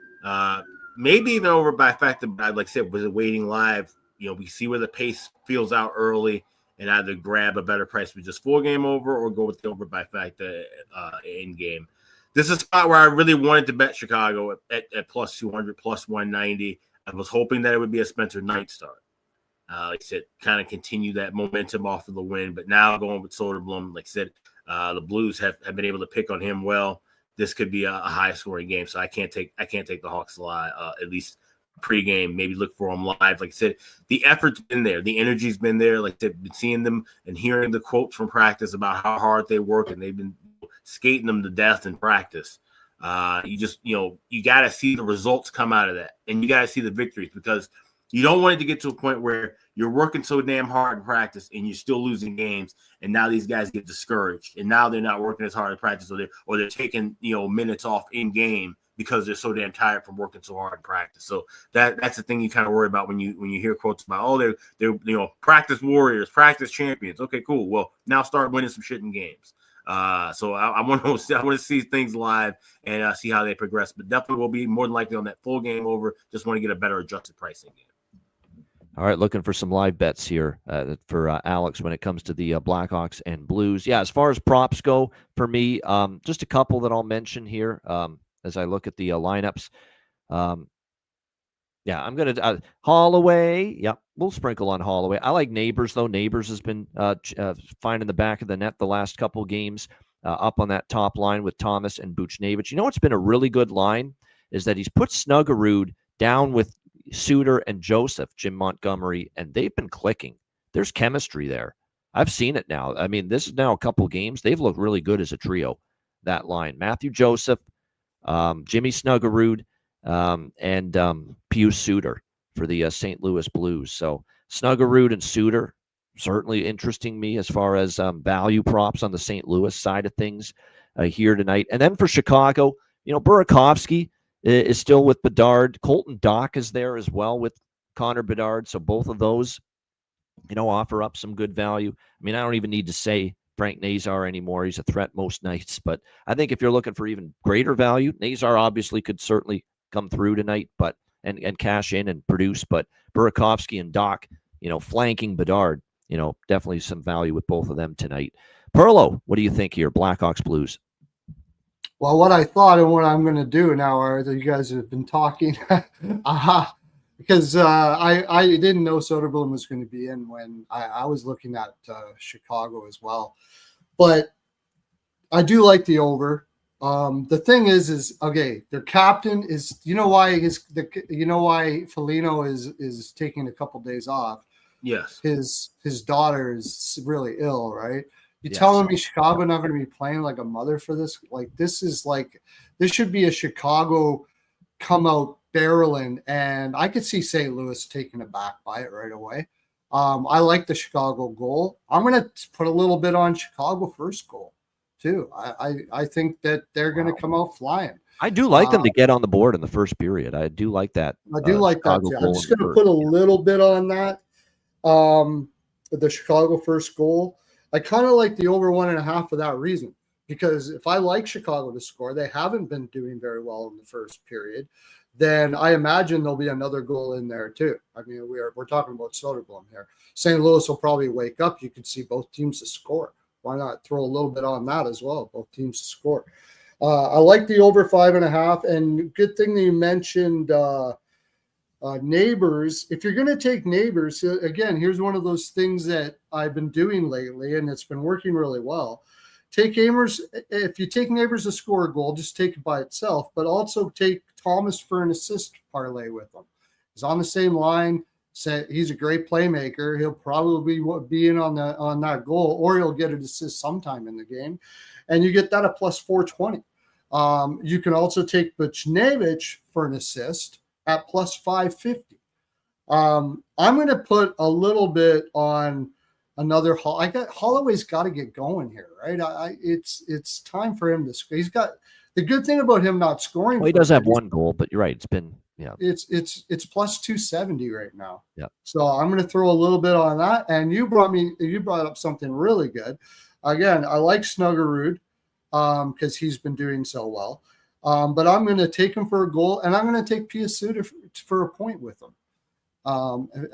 Maybe even over by the fact that, like I said, with waiting live, we see where the pace feels out early and either grab a better price with just full game over or go with the over by fact in game. This is a spot where I really wanted to bet Chicago at plus 200, plus 190. I was hoping that it would be a Spencer Knight start. Like I said, kind of continue that momentum off of the win, but now going with Soderblom, like I said, the Blues have been able to pick on him well. This could be a high-scoring game, so I can't take the Hawks live, at least pregame. Maybe look for them live. Like I said, the effort's been there, the energy's been there. Like I've been seeing them and hearing the quotes from practice about how hard they work, and they've been skating them to death in practice. You got to see the results come out of that, and you got to see the victories, because you don't want it to get to a point where you're working so damn hard in practice and you're still losing games, and now these guys get discouraged, and now they're not working as hard in practice, or they're taking minutes off in game because they're so damn tired from working so hard in practice. So that's the thing you kind of worry about when you hear quotes about, they're practice warriors, practice champions. Okay, cool. Well, now start winning some shit in games. So I want to see things live and see how they progress, but definitely will be more than likely on that full game over. Just want to get a better adjusted pricing game. All right, looking for some live bets here for Alex when it comes to the Blackhawks and Blues. Yeah, as far as props go, for me, just a couple that I'll mention here as I look at the lineups. Yeah, I'm going to Holloway. Yep, we'll sprinkle on Holloway. I like Neighbors, though. Neighbors has been finding the back of the net the last couple games, up on that top line with Thomas and Buchnevich. You know what's been a really good line is that he's put Snuggerud down with Suter and Joseph, Jim Montgomery, and they've been clicking. There's chemistry there. I've seen it now. I mean, this is now a couple games. They've looked really good as a trio, that line. Matthew Joseph, Jimmy Snuggerud, and Pius Suter for the St. Louis Blues. So Snuggerud and Suter, certainly interesting me as far as value props on the St. Louis side of things here tonight. And then for Chicago, Burakovsky is still with Bedard. Colton Dock is there as well with Connor Bedard. So both of those, offer up some good value. I mean, I don't even need to say Frank Nazar anymore. He's a threat most nights. But I think if you're looking for even greater value, Nazar obviously could certainly come through tonight, but and cash in and produce. But Burakovsky and Dock, flanking Bedard, definitely some value with both of them tonight. Perlo, what do you think here? Blackhawks Blues. Well, what I thought and what I'm going to do now are that you guys have been talking, because I didn't know Soderblom was going to be in when I was looking at Chicago as well. But I do like the over. The thing is okay, their captain is, why Foligno is taking a couple days off. Yes. His daughter is really ill, right? You Yes. telling me Chicago not going to be playing like a mother for this? This should be a Chicago come out barreling, and I could see St. Louis taken aback by it right away. I like the Chicago goal. I'm going to put a little bit on Chicago first goal too. I think that they're going to come out flying. I do like them to get on the board in the first period. I do like that. I do like that. Chicago Yeah. goal I'm just in the going to first. put a little bit on that. The Chicago first goal. I kind of like the over 1.5 for that reason, because if I like Chicago to score, they haven't been doing very well in the first period. then I imagine there'll be another goal in there too. I mean, we're talking about Soderblom here. St. Louis will probably wake up. You could see both teams to score. Why not throw a little bit on that as well? Both teams to score. I like the over 5.5, and good thing that you mentioned Neighbors. If you're going to take Neighbors, again, here's one of those things that I've been doing lately, and it's been working really well. Take Neighbors. If you take Neighbors to score a goal, just take it by itself, but also take Thomas for an assist parlay with him. He's on the same line. He's a great playmaker. He'll probably be in on that goal, or he'll get an assist sometime in the game, and you get that at plus 420. You can also take Buchnevich for an assist at plus 550. I'm going to put a little bit on another. Holloway's got to get going here, right? It's time for him to score. He's got the good thing about him not scoring. Well, he does have one goal, but you're right. It's been It's plus 270 right now. Yeah. So I'm going to throw a little bit on that. And you brought up something really good. Again, I like Snuggerud because he's been doing so well. But I'm going to take him for a goal, and I'm going to take Pia Suter for a point with him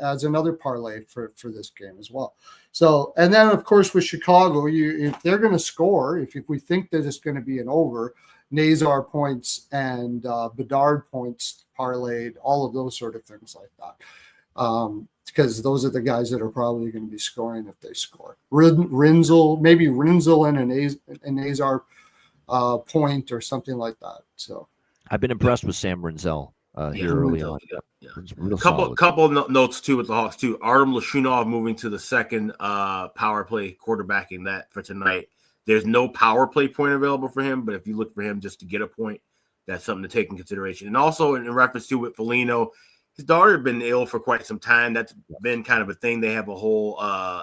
as another parlay for this game as well. So, and then of course with Chicago, if they're going to score, if we think that it's going to be an over, Nazar points and Bedard points parlayed, all of those sort of things like that. Because those are the guys that are probably going to be scoring if they score. Rinzel and an Nazar point or something like that. So I've been impressed with Sam Rinzel here early on. Yeah. Couple notes too with the Hawks too. Artem Lashunov moving to the second power play, quarterbacking that for tonight. There's no power play point available for him, but if you look for him just to get a point, that's something to take in consideration. And also in reference to with Foligno, his daughter had been ill for quite some time. That's been kind of a thing. They have a whole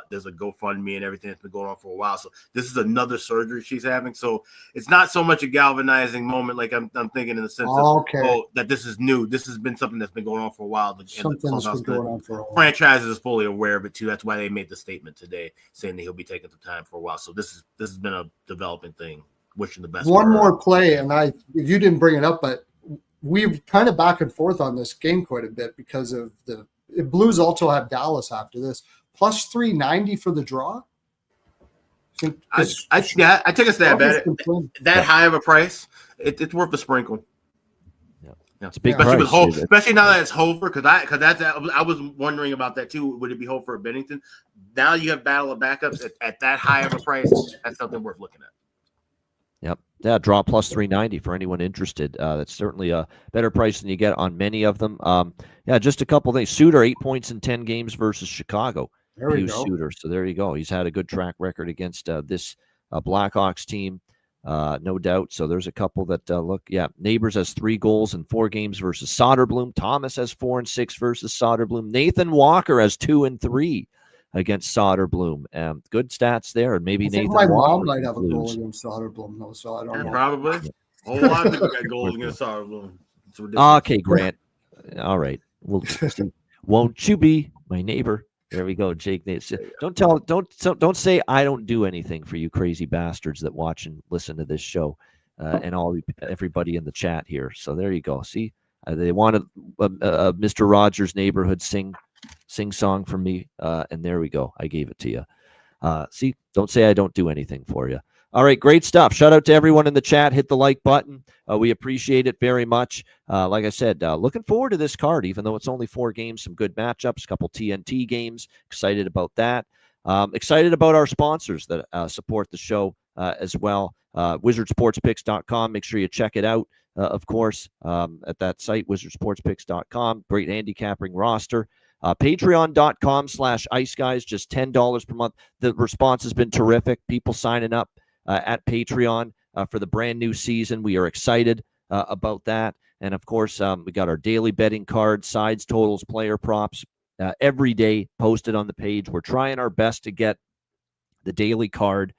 there's a GoFundMe and everything that's been going on for a while. So this is another surgery she's having. So it's not so much a galvanizing moment like I'm thinking in the sense that this is new. This has been something that's been going on for a while. Something that's been going on for a while. Franchise is fully aware of it too. That's why they made the statement today saying that he'll be taking some time for a while. So this has been a developing thing. Wishing the best. One more play, and you didn't bring it up, but we've kind of back and forth on this game quite a bit because of the Blues also have Dallas after this. Plus 390 for the draw. I take a stab at it. That high of a price, it's worth a sprinkle. Yeah. It's a big especially price, especially now that it's Hofer, because I was wondering about that too. Would it be Hofer or Bennington? Now you have battle of backups at that high of a price. That's something worth looking at. Yep. Yeah, draw plus 390 for anyone interested. That's certainly a better price than you get on many of them. Just a couple things. Suter, 8 points in 10 games versus Chicago. There we go. Suter. So there you go. He's had a good track record against this Blackhawks team, no doubt. So there's a couple that look. Yeah, Neighbors has 3 goals in 4 games versus Soderblom. Thomas has 4 and 6 versus Soderblom. Nathan Walker has 2 and 3 against Soderblom. Good stats there. And maybe Nathan my Walker mom might have a goal against Soderblom, though, so I don't know. Probably. A whole lot of people got goals against Soderblom. Okay, Grant. All right. Well, won't you be my neighbor? There we go, Jake. Don't say I don't do anything for you crazy bastards that watch and listen to this show, and everybody in the chat here. So there you go. See, they wanted Mr. Rogers' Neighborhood sing song from me, and there we go. I gave it to you. See, don't say I don't do anything for you. All right, great stuff. Shout out to everyone in the chat. Hit the like button. We appreciate it very much. Like I said, looking forward to this card, even though it's only 4 games, some good matchups, a couple TNT games. Excited about that. Excited about our sponsors that support the show as well. WizardSportsPicks.com. Make sure you check it out, of course, at that site, WizardSportsPicks.com. Great handicapping roster. Patreon.com/Ice Guys, just $10 per month. The response has been terrific. People signing up at Patreon for the brand new season. We are excited about that. And of course, we got our daily betting card, sides, totals, player props every day posted on the page. We're trying our best to get the daily card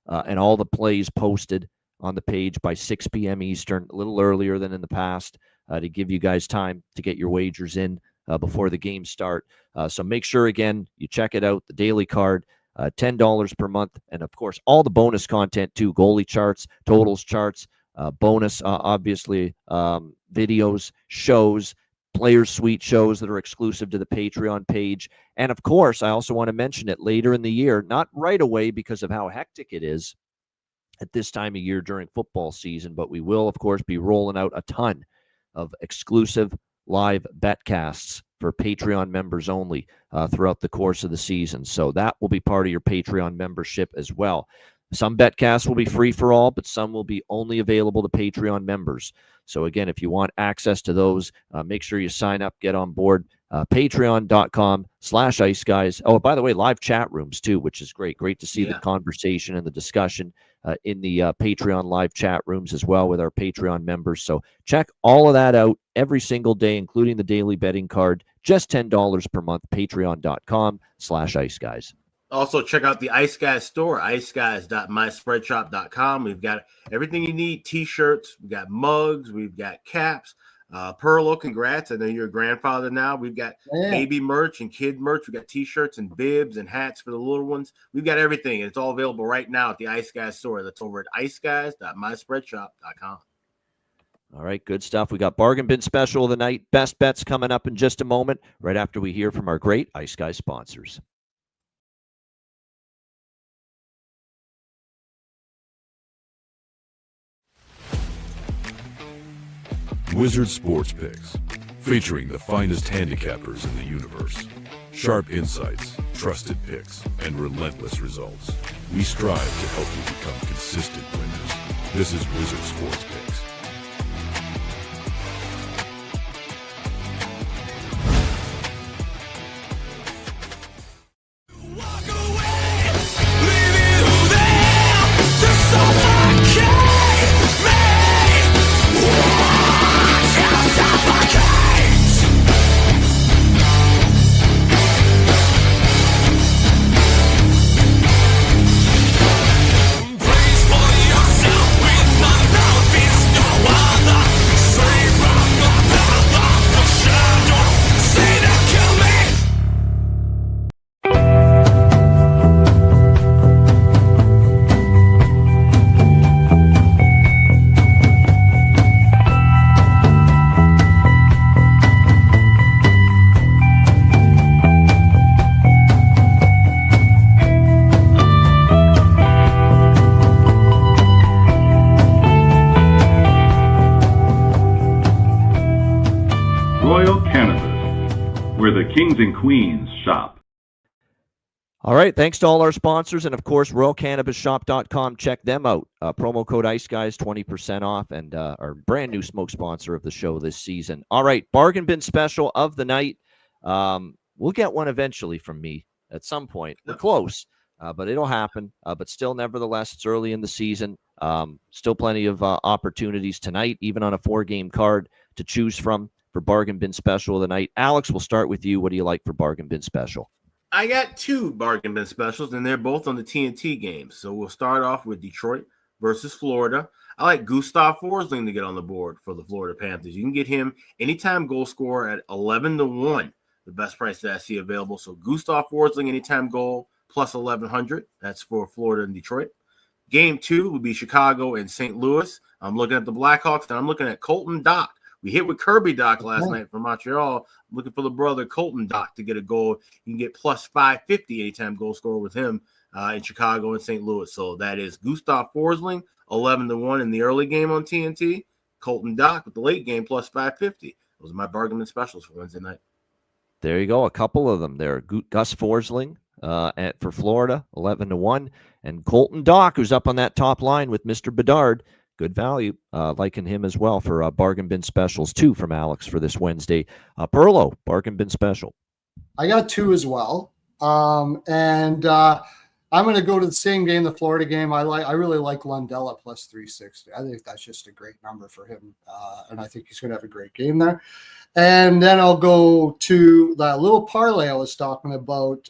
and all the plays posted on the page by 6 p.m. Eastern, a little earlier than in the past, to give you guys time to get your wagers in before the games start. So make sure, again, you check it out, the daily card, $10 per month. And, of course, all the bonus content, too, goalie charts, totals charts, bonus, obviously, videos, shows, Players Suite shows that are exclusive to the Patreon page. And of course, I also want to mention it later in the year, not right away because of how hectic it is at this time of year during football season, but we will, of course, be rolling out a ton of exclusive live betcasts for Patreon members only throughout the course of the season. So that will be part of your Patreon membership as well. Some betcasts will be free for all, but some will be only available to Patreon members. So again, if you want access to those, make sure you sign up, get on board. Patreon.com/Ice Guys. Oh, by the way, live chat rooms too, which is great. Great to see the conversation and the discussion in the Patreon live chat rooms as well with our Patreon members. So check all of that out every single day, including the daily betting card. Just $10 per month. Patreon.com/Ice Guys. Also, check out the Ice Guys store, iceguys.myspreadshop.com. We've got everything you need, T-shirts, we've got mugs, we've got caps. Perlo, congrats. I know you're a grandfather now. We've got baby merch and kid merch. We've got T-shirts and bibs and hats for the little ones. We've got everything, and it's all available right now at the Ice Guys store. That's over at iceguys.myspreadshop.com. All right, good stuff. We got Bargain Bin Special of the night. Best bets coming up in just a moment, right after we hear from our great Ice Guys sponsors. Wizard Sports Picks, featuring the finest handicappers in the universe. Sharp insights, trusted picks, and relentless results. We strive to help you become consistent winners. This is Wizard Sports Picks. Kings and queens shop. All right, thanks to all our sponsors, and of course, RoyalCannabisShop.com. Check them out. Promo code Ice Guys, 20% off, and our brand new smoke sponsor of the show this season. All right, Bargain Bin Special of the night. We'll get one eventually from me at some point. We're close, but it'll happen. But still, nevertheless, it's early in the season. Still plenty of opportunities tonight, even on a 4-game card to choose from for Bargain Bin Special of the night. Alex, we'll start with you. What do you like for Bargain Bin Special? I got 2 Bargain Bin Specials, and they're both on the TNT games. So we'll start off with Detroit versus Florida. I like Gustav Forsling to get on the board for the Florida Panthers. You can get him anytime goal scorer at 11-1, the best price that I see available. So Gustav Forsling, anytime goal, plus 1,100. That's for Florida and Detroit. Game 2 would be Chicago and St. Louis. I'm looking at the Blackhawks, and I'm looking at Colton Dach. We hit with Kirby Dach last night from Montreal. I'm looking for the brother Colton Dach to get a goal. You can get plus 550 anytime goal scorer with him in Chicago and St. Louis. So that is Gustav Forsling, 11-1 in the early game on TNT. Colton Dach with the late game, plus 550. Those are my Bargain Bin Specials for Wednesday night. There you go. A couple of them there. Gus Forsling for Florida, 11-1. And Colton Dach, who's up on that top line with Mr. Bedard. Good value. Liking him as well for Bargain Bin Specials, 2 from Alex for this Wednesday. Perlo, Bargain Bin Special. I got 2 as well. And I'm going to go to the same game, the Florida game. I really like Lundell plus 360. I think that's just a great number for him. And I think he's going to have a great game there. And then I'll go to that little parlay I was talking about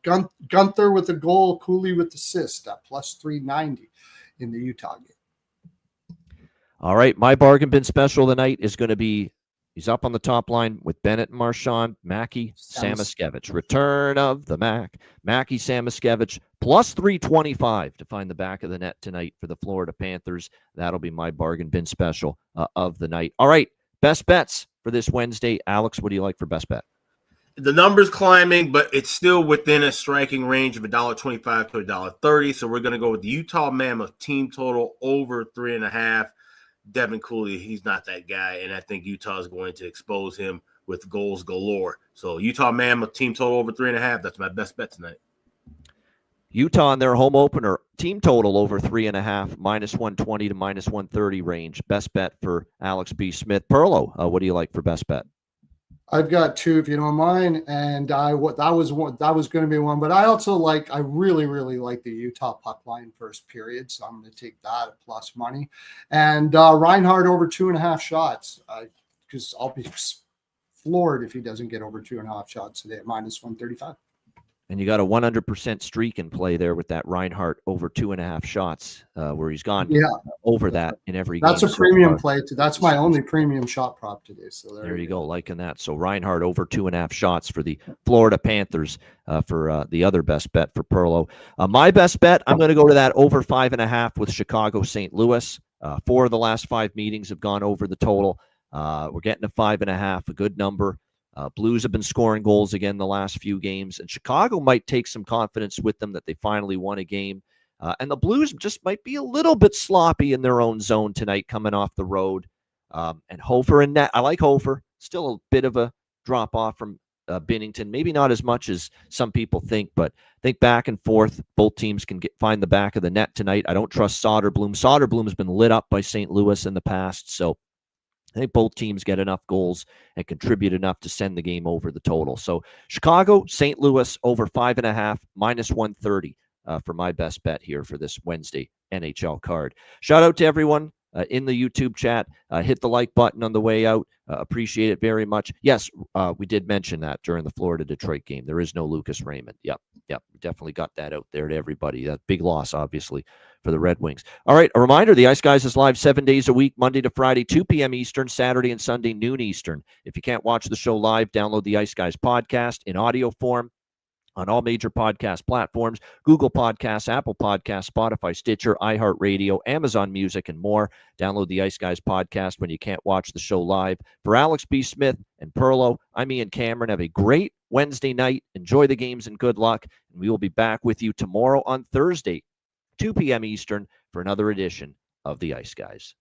Gunther with the goal, Cooley with the assist at plus 390 in the Utah game. All right, my Bargain Bin Special tonight is going to be He's up on the top line with Bennett and Marchand, Mackey, Samoskevich. Return of the Mac. Mackey, Samoskevich, plus 325 to find the back of the net tonight for the Florida Panthers. That'll be my bargain bin special of the night. All right, best bets for this Wednesday. Alex, what do you like for best bet? The number's climbing, but it's still within a striking range of $1.25 to $1.30. So we're going to go with the Utah Mammoth team total over 3.5. Devin Cooley, he's not that guy, and I think Utah is going to expose him with goals galore. So Utah Mammoth team total over 3.5. That's my best bet tonight. Utah in their home opener, team total over 3.5, minus 120 to minus 130 range. Best bet for Alex B. Smith. Perlo, what do you like for best bet? I've got two, if you don't mind, and that was going to be one, but I also I really like the Utah puck line first period, so I'm going to take that at plus money, and Reinhart over 2.5 shots, because I'll be floored if he doesn't get over 2.5 shots today at minus 135. And you got a 100% streak in play there with that Reinhart over 2.5 shots, where he's gone over that in every game. That's a premium play too. That's my only premium shot prop today. So there you go, liking that. So Reinhart over 2.5 shots for the Florida Panthers for the other best bet for Perlo. My best bet, I'm going to go to that over 5.5 with Chicago St. Louis. 4 of the last 5 meetings have gone over the total. We're getting to 5.5, a good number. Blues have been scoring goals again the last few games, and Chicago might take some confidence with them that they finally won a game. And the Blues just might be a little bit sloppy in their own zone tonight coming off the road. And Hofer and net, I like Hofer. Still a bit of a drop-off from Binnington. Maybe not as much as some people think, but I think back and forth, both teams can find the back of the net tonight. I don't trust Soderblom. Soderblom has been lit up by St. Louis in the past, so I think both teams get enough goals and contribute enough to send the game over the total. So Chicago, St. Louis over 5.5, minus 130 for my best bet here for this Wednesday NHL card. Shout out to everyone in the YouTube chat. Hit the like button on the way out. Appreciate it very much. Yes, we did mention that during the Florida-Detroit game. There is no Lucas Raymond. Yep. We definitely got that out there to everybody. That big loss, obviously, for the Red Wings. All right, a reminder, the Ice Guys is live 7 days a week, Monday to Friday, 2 p.m. Eastern, Saturday and Sunday, noon Eastern. If you can't watch the show live, download the Ice Guys podcast in audio form on all major podcast platforms: Google Podcasts, Apple Podcasts, Spotify, Stitcher, iHeartRadio, Amazon Music, and more. Download the Ice Guys podcast when you can't watch the show live. For Alex B. Smith and Perlo, I'm Ian Cameron. Have a great Wednesday night. Enjoy the games and good luck. And we will be back with you tomorrow on Thursday, 2 p.m. Eastern, for another edition of the Ice Guys.